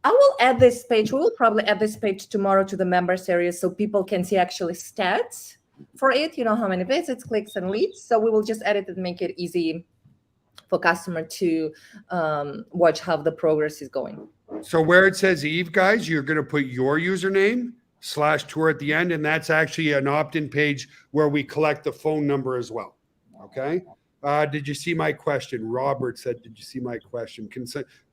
I will add this page. We will probably add this page tomorrow to the members area so people can see actually stats for it. You know how many visits, clicks, and leads. So we will just edit it and make it easy for customer to watch how the progress is going. So where it says Eve, guys, you're going to put your username /tour at the end, and that's actually an opt-in page where we collect the phone number as well. Okay. Did you see my question? Robert said, "Did you see my question?"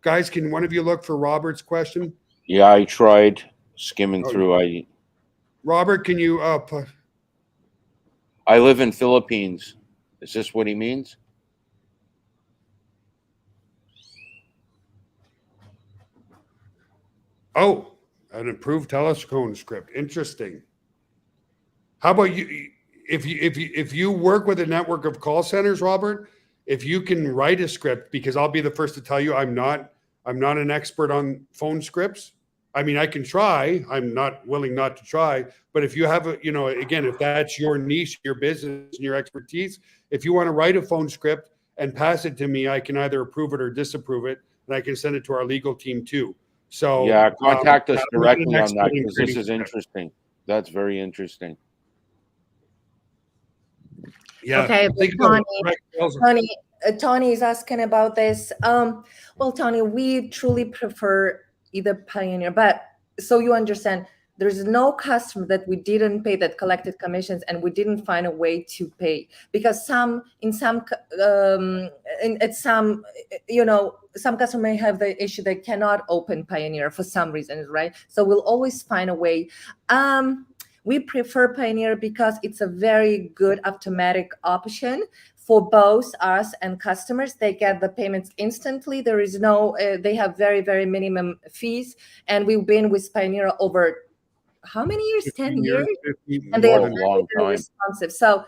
Guys, can one of you look for Robert's question? Yeah, I tried skimming through. Robert, can you? I live in Philippines. Is this what he means? Oh, an improved telescone script. Interesting. How about you? If you work with a network of call centers, Robert, if you can write a script, because I'll be the first to tell you, I'm not an expert on phone scripts. I mean, I can try. I'm not willing not to try. But if you have again, if that's your niche, your business, and your expertise, if you want to write a phone script and pass it to me, I can either approve it or disapprove it, and I can send it to our legal team too. So yeah, contact us directly on that, because this is script. interesting. That's very interesting. Yeah. Okay, Tony is asking about this. Well, Tony, we truly prefer either Pioneer, but so you understand, there's no customer that we didn't pay that collected commissions and we didn't find a way to pay, because some customer may have the issue they cannot open Pioneer for some reason, right? So we'll always find a way. We prefer Pioneer because it's a very good automatic option for both us and customers. They get the payments instantly. There is no, they have very, very minimum fees. And we've been with Pioneer over how many years? 10 years? And they are very responsive. So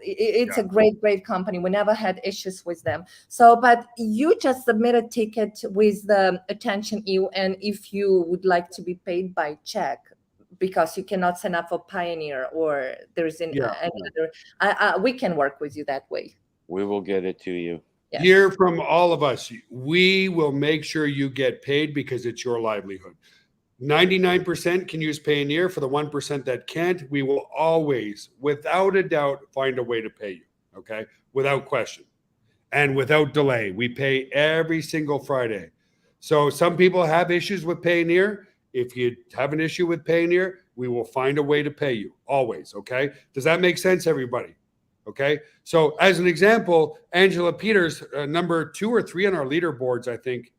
it's a great company. We never had issues with them. So, but you just submit a ticket with the attention Eve, and if you would like to be paid by check, because you cannot sign up for Pioneer or there's any other, we can work with you that way. We will get it to you. Yes. Hear from all of us. We will make sure you get paid because it's your livelihood. 99% can use Pioneer. For the 1% that can't, we will always, without a doubt, find a way to pay you. Okay? Without question. And without delay. We pay every single Friday. So some people have issues with Pioneer. If you have an issue with Pioneer, we will find a way to pay you always. Okay. Does that make sense, everybody? Okay. So as an example, Angela Peters, number 2 or 3 on our leaderboards, I think.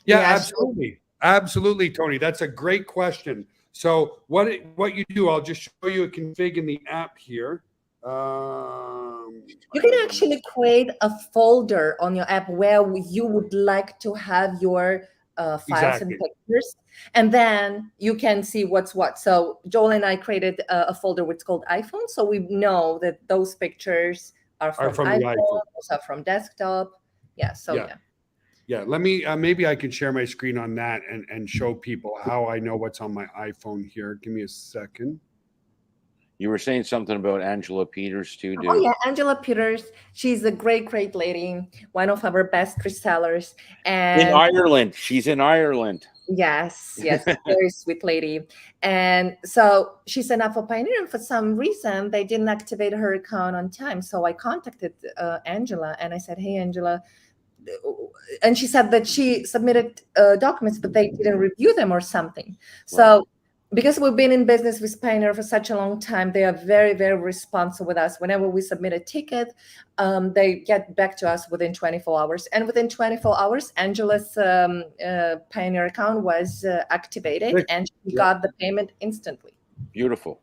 Yeah, absolutely. Absolutely, Tony. That's a great question. So what you do, I'll just show you a config in the app here. You can actually create a folder on your app where you would like to have your files and pictures, and then you can see what's what. So Joel and I created a folder which is called iPhone, so we know that those pictures are from iPhone, those are from desktop. Yeah. Let me maybe I can share my screen on that and show people how I know what's on my iPhone here. Give me a second. You were saying something about Angela Peters too, dude. Oh yeah, Angela Peters. She's a great lady. One of our best resellers. And in Ireland. She's in Ireland. Yes, very sweet lady. And so she signed up for Pioneer, and for some reason they didn't activate her account on time. So I contacted Angela and I said, "Hey, Angela," and she said that she submitted documents, but they didn't review them or something. Right. So because we've been in business with Pioneer for such a long time, they are very, very responsive with us. Whenever we submit a ticket, they get back to us within 24 hours. And within 24 hours, Angela's Pioneer account was activated, and she got the payment instantly. Beautiful.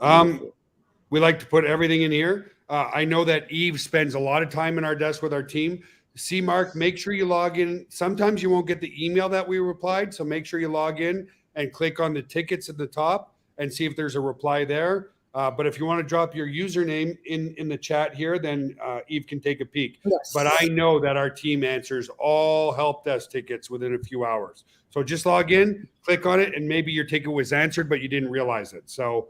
We like to put everything in here. I know that Eve spends a lot of time in our desk with our team. See, Mark, make sure you log in. Sometimes you won't get the email that we replied, so make sure you log in and click on the tickets at the top and see if there's a reply there. But if you want to drop your username in the chat here, then Eve can take a peek. Yes. But I know that our team answers all help desk tickets within a few hours. So just log in, click on it, and maybe your ticket was answered, but you didn't realize it. So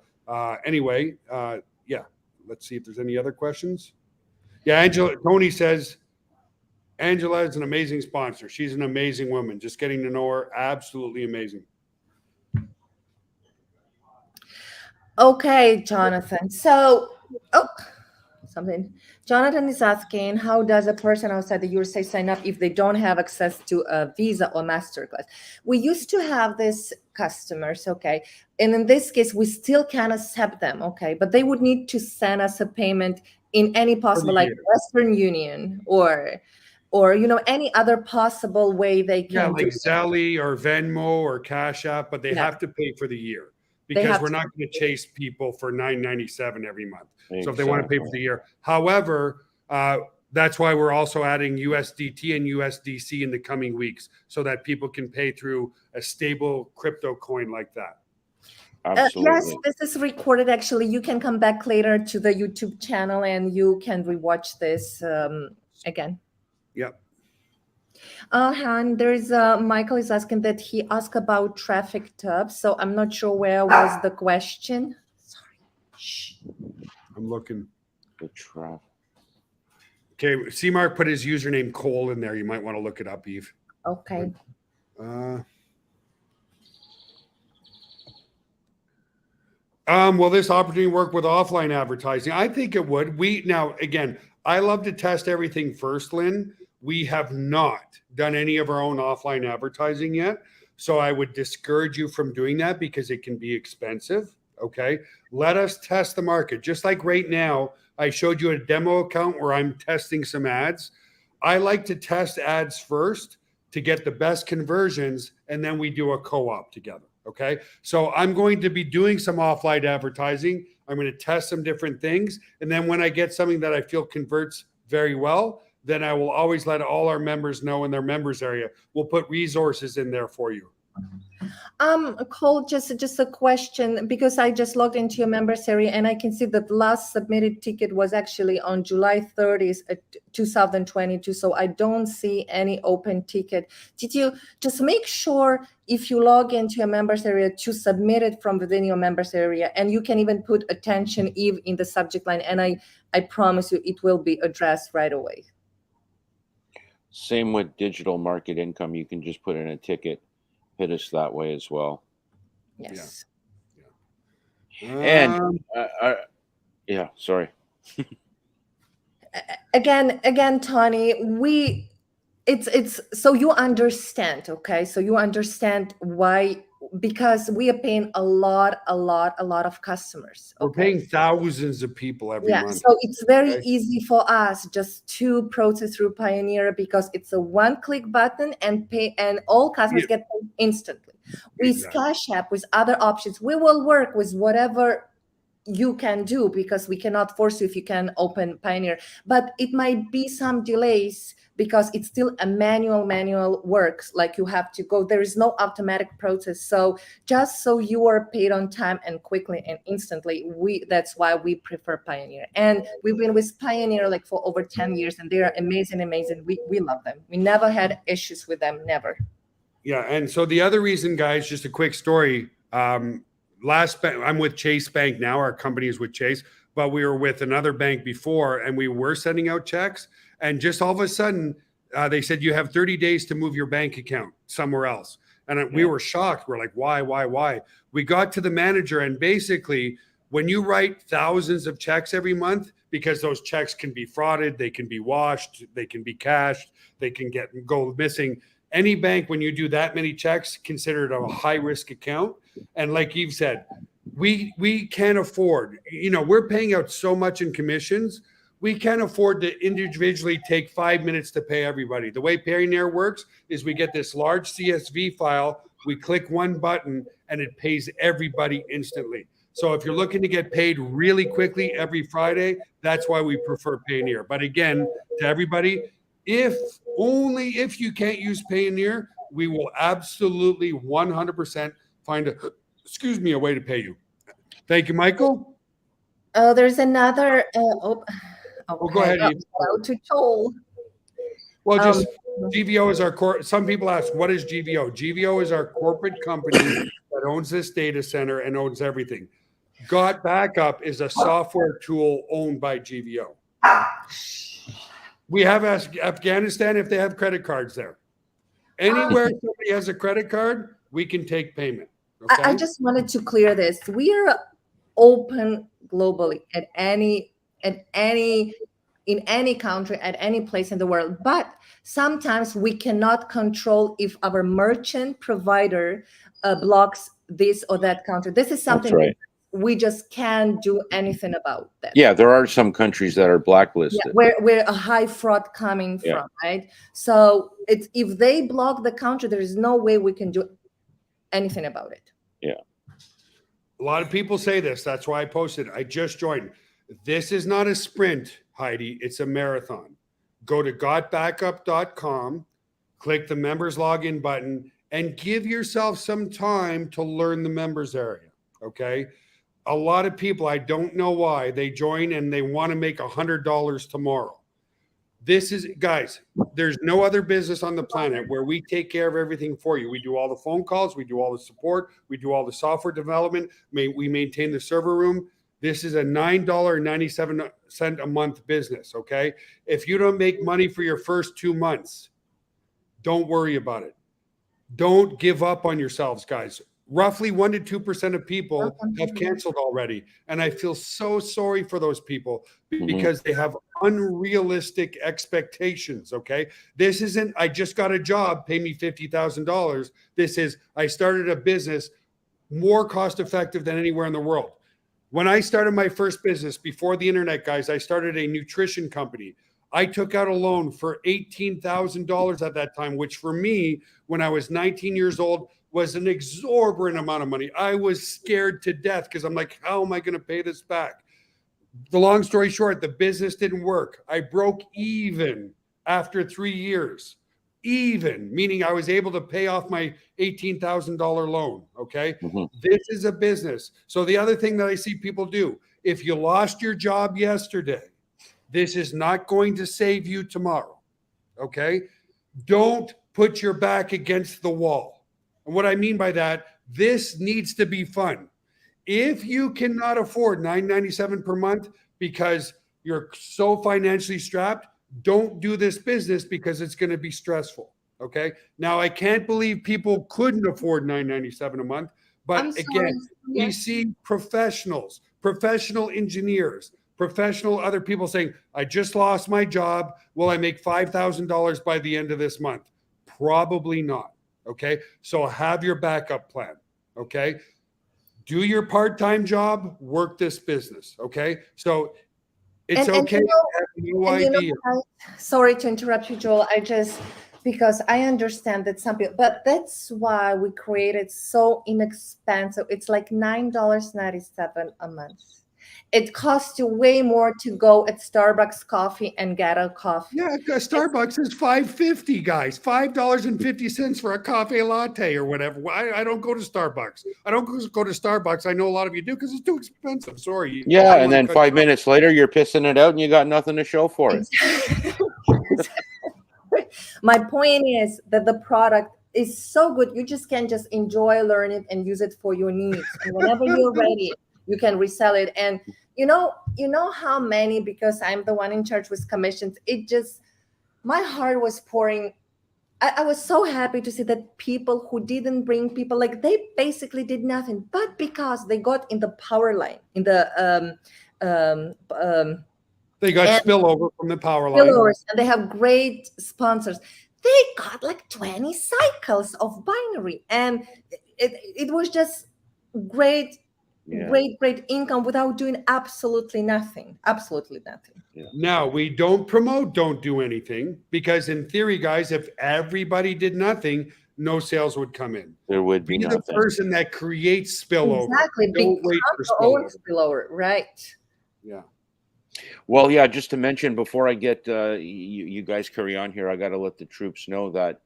anyway, let's see if there's any other questions. Yeah, Tony says, Angela is an amazing sponsor. She's an amazing woman. Just getting to know her, absolutely amazing. Okay, Jonathan. So, something. Jonathan is asking, how does a person outside the USA sign up if they don't have access to a Visa or MasterCard? We used to have this customers, okay, and in this case, we still can accept them, okay, but they would need to send us a payment in any possible, like Western Union or any other possible way they can like do. Zelle or Venmo or Cash App, but they have to pay for the year because we're not going to chase people for $9.97 every month. So if they want to pay for the year, however, that's why we're also adding USDT and USDC in the coming weeks so that people can pay through a stable crypto coin like that. Yes, this is recorded. Actually, you can come back later to the YouTube channel and you can rewatch this again. Yep. And there's Michael is asking that he asked about traffic tubs. So I'm not sure where was the question. Sorry. Shh. I'm looking. The traffic. Okay, C-Mark put his username Cole in there. You might want to look it up, Eve. Okay. Will this opportunity work with offline advertising? I think it would. Now, again, I love to test everything first, Lynn. We have not done any of our own offline advertising yet. So I would discourage you from doing that because it can be expensive. Okay. Let us test the market. Just like right now, I showed you a demo account where I'm testing some ads. I like to test ads first to get the best conversions, and then we do a co-op together. Okay. So I'm going to be doing some offline advertising. I'm going to test some different things. And then when I get something that I feel converts very well, then I will always let all our members know in their members area. We'll put resources in there for you. Cole, just a question, because I just logged into your members area and I can see that the last submitted ticket was actually on July 30th, 2022. So I don't see any open ticket. Did you just make sure if you log into your members area to submit it from within your members area, and you can even put attention Eve in the subject line, and I promise you it will be addressed right away. Same with digital market income. You can just put in a ticket. Hit us that way as well. Yes. Yeah. And sorry. Again, Tony, it's so you understand, okay? So you understand why, because we are paying a lot of customers. Okay? We're paying thousands of people every month. So it's very easy for us just to process through Pioneer because it's a one-click button and pay, and all customers get paid instantly. With Cash App, with other options, we will work with whatever you can do because we cannot force you if you can open Pioneer, but it might be some delays because it's still a manual works. Like you have to go, there is no automatic process. So just so you are paid on time and quickly and instantly, that's why we prefer Pioneer. And we've been with Pioneer like for over 10 years and they are amazing. We love them. We never had issues with them, never. Yeah. And so the other reason, guys, just a quick story. I'm with Chase Bank now. Our company is with Chase, but we were with another bank before and we were sending out checks. And just all of a sudden, they said, you have 30 days to move your bank account somewhere else. And we were shocked. We're like, why? We got to the manager, and basically, when you write thousands of checks every month, because those checks can be frauded, they can be washed, they can be cashed, they can go missing. Any bank, when you do that many checks, consider it a high-risk account. And like Eve said, we can't afford, we're paying out so much in commissions. We can't afford to individually take 5 minutes to pay everybody. The way Pioneer works is we get this large CSV file, we click one button, and it pays everybody instantly. So if you're looking to get paid really quickly every Friday, that's why we prefer Pioneer. But again, to everybody, if you can't use Pioneer, we will absolutely 100% find a way to pay you. Thank you, Michael. There's another. Okay. Go ahead, Eve. To Joel. Well, just GVO is our some people ask, what is GVO? GVO is our corporate company that owns this data center and owns everything. GotBackup is a software tool owned by GVO. We have Afghanistan if they have credit cards there. Anywhere somebody has a credit card, we can take payment. Okay? I just wanted to clear this. We are open globally at any at in any country, at any place in the world. But sometimes we cannot control if our merchant provider blocks this or that country. This is something That's right. we just can't do anything about that. Yeah, there are some countries that are blacklisted. Yeah, where a high fraud coming from, right? So it's if they block the country, there is no way we can do anything about it. Yeah. A lot of people say this. That's why I posted. I just joined. This is not a sprint, Heidi. It's a marathon. Go to GotBackup.com, click the members login button, and give yourself some time to learn the members area. Okay. A lot of people, I don't know why, they join and they want to make $100 tomorrow. This is, guys, there's no other business on the planet where we take care of everything for you. We do all the phone calls, we do all the support, we do all the software development, we maintain the server room. This is a $9.97 a month business, okay? If you don't make money for your first 2 months, don't worry about it. Don't give up on yourselves, guys. Roughly 1 to 2% of people have canceled already. And I feel so sorry for those people because they have unrealistic expectations. Okay. This isn't, I just got a job, pay me $50,000. This is, I started a business more cost effective than anywhere in the world. When I started my first business before the internet, guys, I started a nutrition company. I took out a loan for $18,000 at that time, which for me, when I was 19 years old, was an exorbitant amount of money. I was scared to death because I'm like, how am I going to pay this back? The long story short, the business didn't work. I broke even after 3 years. Even, meaning I was able to pay off my $18,000 loan. Okay. This is a business. So the other thing that I see people do, if you lost your job yesterday, this is not going to save you tomorrow. Okay. Don't put your back against the wall. And what I mean by that, this needs to be fun. If you cannot afford $9.97 per month because you're so financially strapped, don't do this business because it's going to be stressful. Okay. Now, I can't believe people couldn't afford $9.97 a month. But again, we see professionals, professional engineers, professional other people saying, I just lost my job. Will I make $5,000 by the end of this month? Probably not. Okay. So have your backup plan. Okay. Do your part-time job, work this business. Okay. So it's okay. You know, idea. Sorry to interrupt you, Joel. Because I understand that some people, but that's why we created so inexpensive. It's like $9.97 a month. It costs you way more to go at Starbucks coffee and get a coffee. Yeah, Starbucks is $5.50, guys. $5.50 for a coffee latte or whatever. I don't go to Starbucks. I don't go to Starbucks. I know a lot of you do because it's too expensive. Sorry. Yeah, and then 5 minutes later, you're pissing it out and you got nothing to show for it. My point is that the product is so good. You just can just enjoy, learn it, and use it for your needs. And whenever you're ready, you can resell it. And you know how many, because I'm the one in charge with commissions, my heart was pouring. I was so happy to see that people who didn't bring people, like they basically did nothing, but because they got in the power line, in the they got spillover from the power line. And they have great sponsors. They got like 20 cycles of binary. And it was just great, great income without doing absolutely nothing. Absolutely nothing. Yeah. Now, we don't promote don't do anything because in theory, guys, if everybody did nothing, no sales would come in. There would be nothing. The person that creates spillover. Exactly. Don't wait for spillover. Right. Yeah. Well, yeah, just to mention before I get you guys carry on here, I got to let the troops know that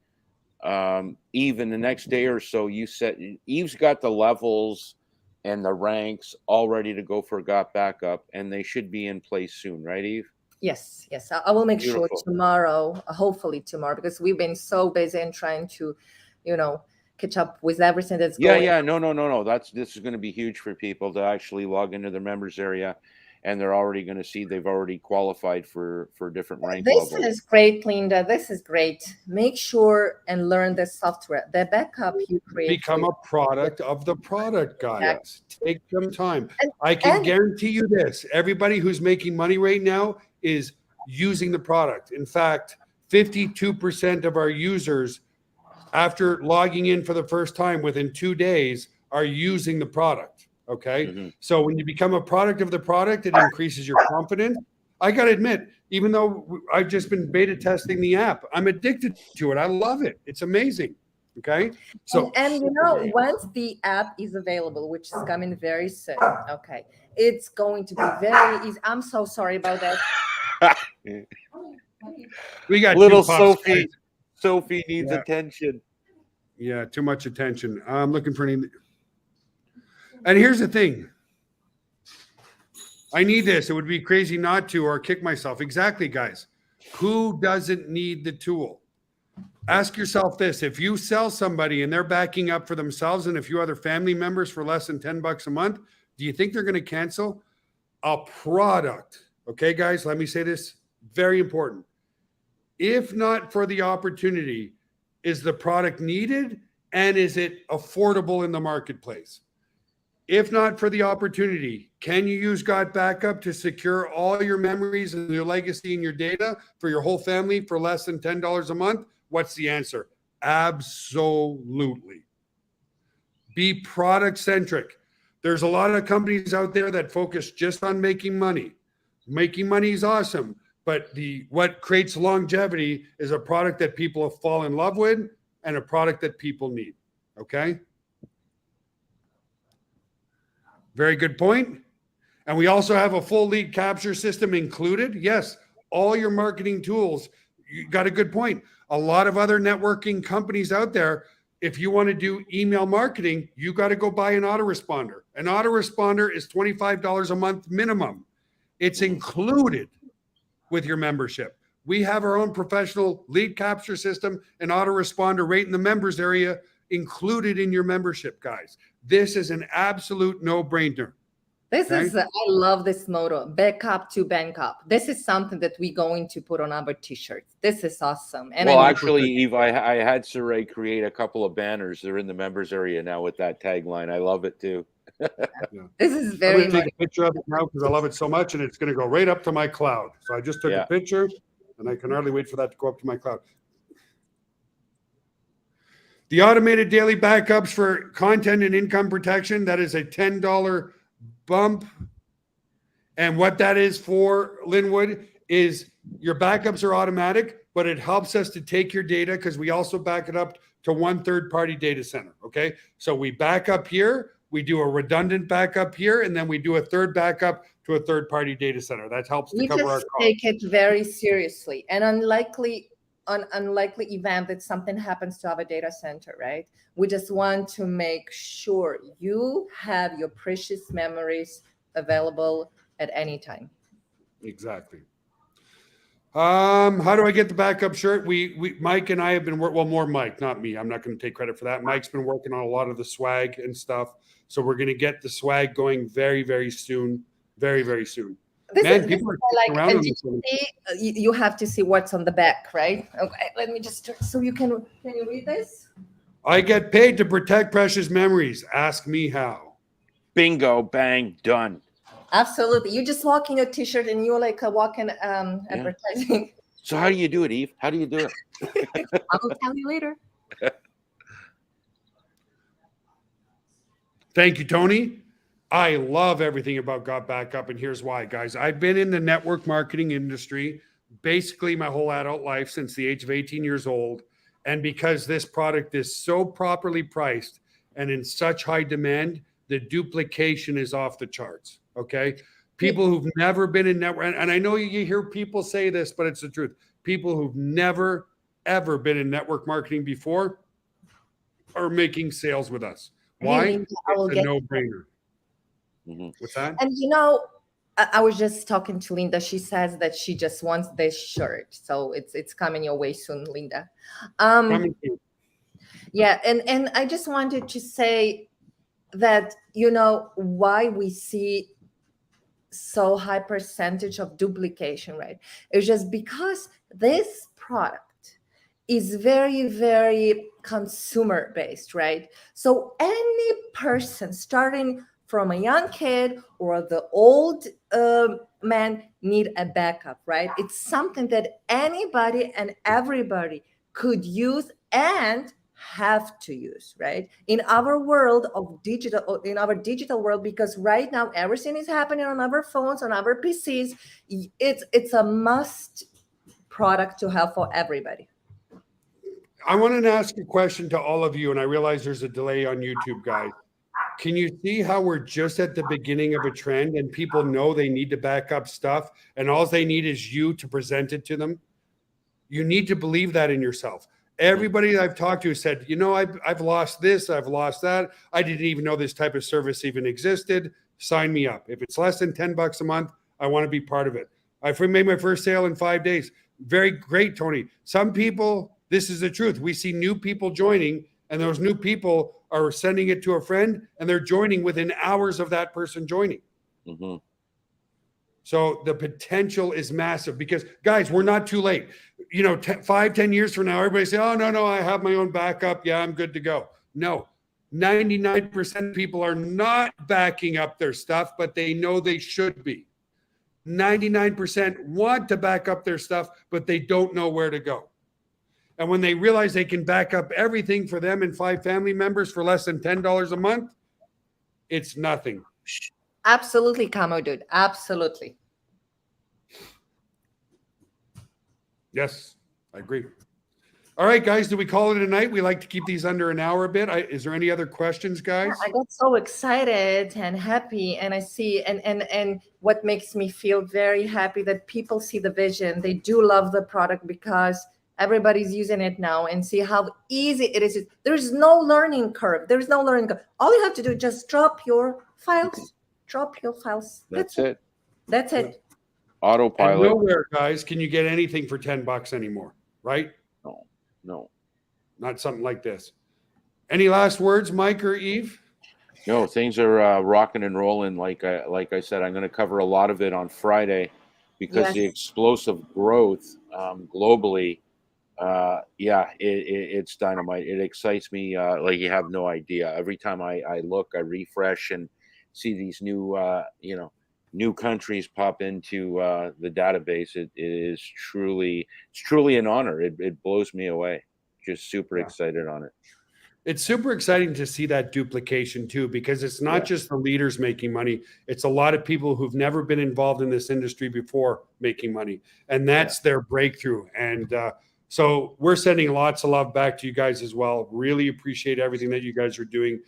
Eve, in the next day or so, you said Eve's got the levels and the ranks all ready to go for GotBackup, and they should be in place soon, right, Eve? Yes. I will make Beautiful. sure tomorrow, hopefully tomorrow, because we've been so busy and trying to, catch up with everything that's going on. No. This is going to be huge for people to actually log into their members area. and they're already going to see they've already qualified for different rank This levels. is great, Linda. This is great. Make sure and learn the software, the backup you create. Become a product of the product, guys. Take some time. And- I can and- guarantee you this. Everybody who's making money right now is using the product. In fact, 52% of our users, after logging in for the first time within 2 days, are using the product. Okay. Mm-hmm. So when you become a product of the product, it increases your confidence. I got to admit, even though I've just been beta testing the app, I'm addicted to it. I love it. It's amazing. Okay. So, and you know, once the app is available, which is coming very soon, okay, it's going to be very easy. I'm so sorry about that. we got Little two pups, Sophie. guys. Sophie needs Yeah. attention. Yeah, too much attention. I'm looking for any. And here's the thing. I need this. It would be crazy not to, or kick myself. Exactly, guys. Who doesn't need the tool? Ask yourself this. If you sell somebody and they're backing up for themselves and a few other family members for less than $10 a month, do you think they're going to cancel a product? Okay, guys, let me say this. Very important. If not for the opportunity, is the product needed and is it affordable in the marketplace? If not for the opportunity, can you use GotBackup to secure all your memories and your legacy and your data for your whole family for less than $10 a month? What's the answer? Absolutely. Be product centric. There's a lot of companies out there that focus just on making money. Making money is awesome, but what creates longevity is a product that people fall in love with and a product that people need. Okay? Very good point. And we also have a full lead capture system included. Yes, all your marketing tools. You got a good point. A lot of other networking companies out there, if you want to do email marketing, you got to go buy an autoresponder. An autoresponder is $25 a month minimum. It's included with your membership. We have our own professional lead capture system and autoresponder right in the members area included in your membership, guys. This is an absolute no-brainer. This is, I love this motto, backup to bank up. This is something that we're going to put on our t-shirts. This is awesome. And well, actually, Eve, I had Saray create a couple of banners. They're in the members area now with that tagline. I love it too. Yeah. This is I'm very going to take a picture of it now because I love it so much, and it's going to go right up to my cloud. So I just took a picture, and I can hardly wait for that to go up to my cloud. The automated daily backups for content and income protection, that is a $10 bump. And what that is for, Linwood, is your backups are automatic, but it helps us to take your data because we also back it up to one third-party data center, okay? So we back up here, we do a redundant backup here, and then we do a third backup to a third-party data center. That helps to cover our costs. We just take it very seriously. And unlikely event that something happens to our data center, right? We just want to make sure you have your precious memories available at any time. Exactly. How do I get the backup shirt? We Mike and I have been more Mike, not me. I'm not going to take credit for that. Mike's been working on a lot of the swag and stuff. So we're going to get the swag going very, very soon. Very, very soon. People are like, and you have to see what's on the back, right? Okay, let me just, so you can you read this? I get paid to protect precious memories. Ask me how. Bingo, bang, done. Absolutely. You just walk in your t-shirt and you're like walking advertising. So how do you do it, Eve? How do you do it? I will tell you later. Thank you, Tony. I love everything about GotBackup, and here's why, guys. I've been in the network marketing industry basically my whole adult life since the age of 18 years old. And because this product is so properly priced and in such high demand, the duplication is off the charts, okay? People who've never been in network, and I know you hear people say this, but it's the truth. People who've never, ever been in network marketing before are making sales with us. Why? It's a no-brainer. What's that? And you know, I was just talking to Linda. She says that she just wants this shirt, so it's coming your way soon, Linda. Yeah, and I just wanted to say that, you know, why we see so high percentage of duplication, right? It's just because this product is very, very consumer based, right? So any person starting from a young kid or the old man need a backup, right? It's something that anybody and everybody could use and have to use, right? In our world of digital, in our digital world, because right now everything is happening on our phones, on our PCs. It's a must product to have for everybody. I wanted to ask a question to all of you, and I realize there's a delay on YouTube, guys. Can you see how we're just at the beginning of a trend and people know they need to back up stuff and all they need is you to present it to them? You need to believe that in yourself. Everybody I've talked to said, you know, I've lost this, I've lost that. I didn't even know this type of service even existed. Sign me up. If it's less than $10 a month, I want to be part of it. I made my first sale in 5 days. Very great, Tony. Some people, this is the truth. We see new people joining, and those new people are sending it to a friend, and they're joining within hours of that person joining. Mm-hmm. So the potential is massive because, guys, we're not too late. You know, 5-10 years from now, everybody say, oh, no, I have my own backup. Yeah, I'm good to go. No, 99% of people are not backing up their stuff, but they know they should be. 99% want to back up their stuff, but they don't know where to go. And when they realize they can back up everything for them and 5 family members for less than $10 a month, it's nothing. Absolutely, Camo dude. Absolutely. Yes, I agree. All right, guys, do we call it a night? We like to keep these under an hour a bit. Is there any other questions, guys? I got so excited and happy, and I see, and what makes me feel very happy that people see the vision. They do love the product because everybody's using it now, and see how easy it is. There's no learning curve. There's no learning curve. All you have to do is just drop your files. Drop your files. That's it. That's it. Autopilot. And nowhere, guys, can you get anything for $10 anymore, right? No. Not something like this. Any last words, Mike or Eve? No, things are rocking and rolling. Like I said, I'm going to cover a lot of it on Friday because the explosive growth globally, it's dynamite. It excites me like you have no idea. Every time I look, I refresh and see these new new countries pop into the database. It's truly an honor. It blows me away. Just super excited on it. It's super exciting to see that duplication too, because it's not just the leaders making money. It's a lot of people who've never been involved in this industry before making money, and that's their breakthrough. And so we're sending lots of love back to you guys as well. Really appreciate everything that you guys are doing.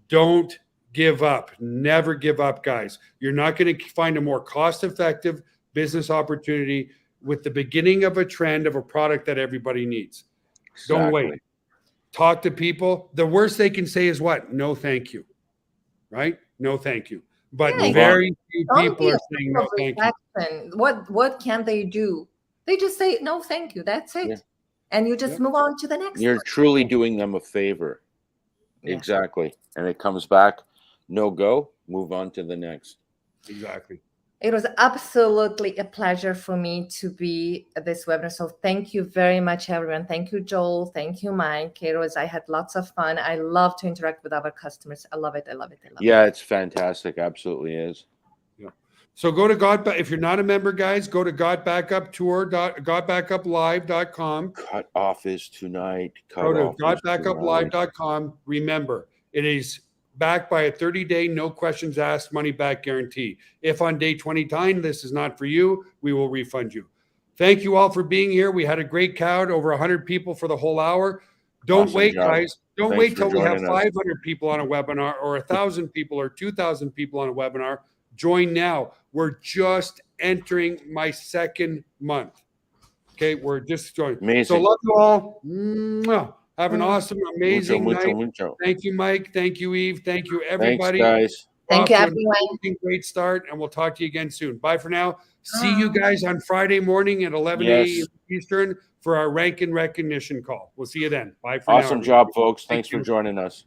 Don't give up. Never give up, guys. You're not going to find a more cost-effective business opportunity with the beginning of a trend of a product that everybody needs. Exactly. Don't wait. Talk to people. The worst they can say is what? No, thank you. Right? No, thank you. But very few people are saying no, thank you. What can they do? They just say no, thank you. That's it. Yeah. And you just move on to the next You're one. truly doing them a favor. Yeah. Exactly. And it comes back, no go, move on to the next. Exactly. It was absolutely a pleasure for me to be at this webinar. So thank you very much, everyone. Thank you, Joel. Thank you, Mike. I had lots of fun. I love to interact with our customers. I love it. I love it. I love it. Yeah, it's fantastic. Absolutely is. Yeah. So go to GotBackup. If you're not a member, guys, go to GotBackupTour.GotBackupLive.com. Cut off is tonight. Go to GotBackupLive.com. Remember, it is backed by a 30-day, no questions asked, money back guarantee. If on day 29 this is not for you, we will refund you. Thank you all for being here. We had a great crowd, over 100 people for the whole hour. Don't wait, guys. Don't wait till we have 500 people on a webinar or 1,000 people or 2,000 people on a webinar. Join now. We're just entering my second month. Okay, we're just joining. Amazing. So love you all. Mwah. Have an awesome, amazing night. Thank you, Mike. Thank you, Eve. Thank you, everybody. Thanks, guys. Thank you, everyone. Great start, and we'll talk to you again soon. Bye for now. See you guys on Friday morning at 11 a.m. Eastern for our rank and recognition call. We'll see you then. Bye for now. Awesome job, folks. Thanks for joining us.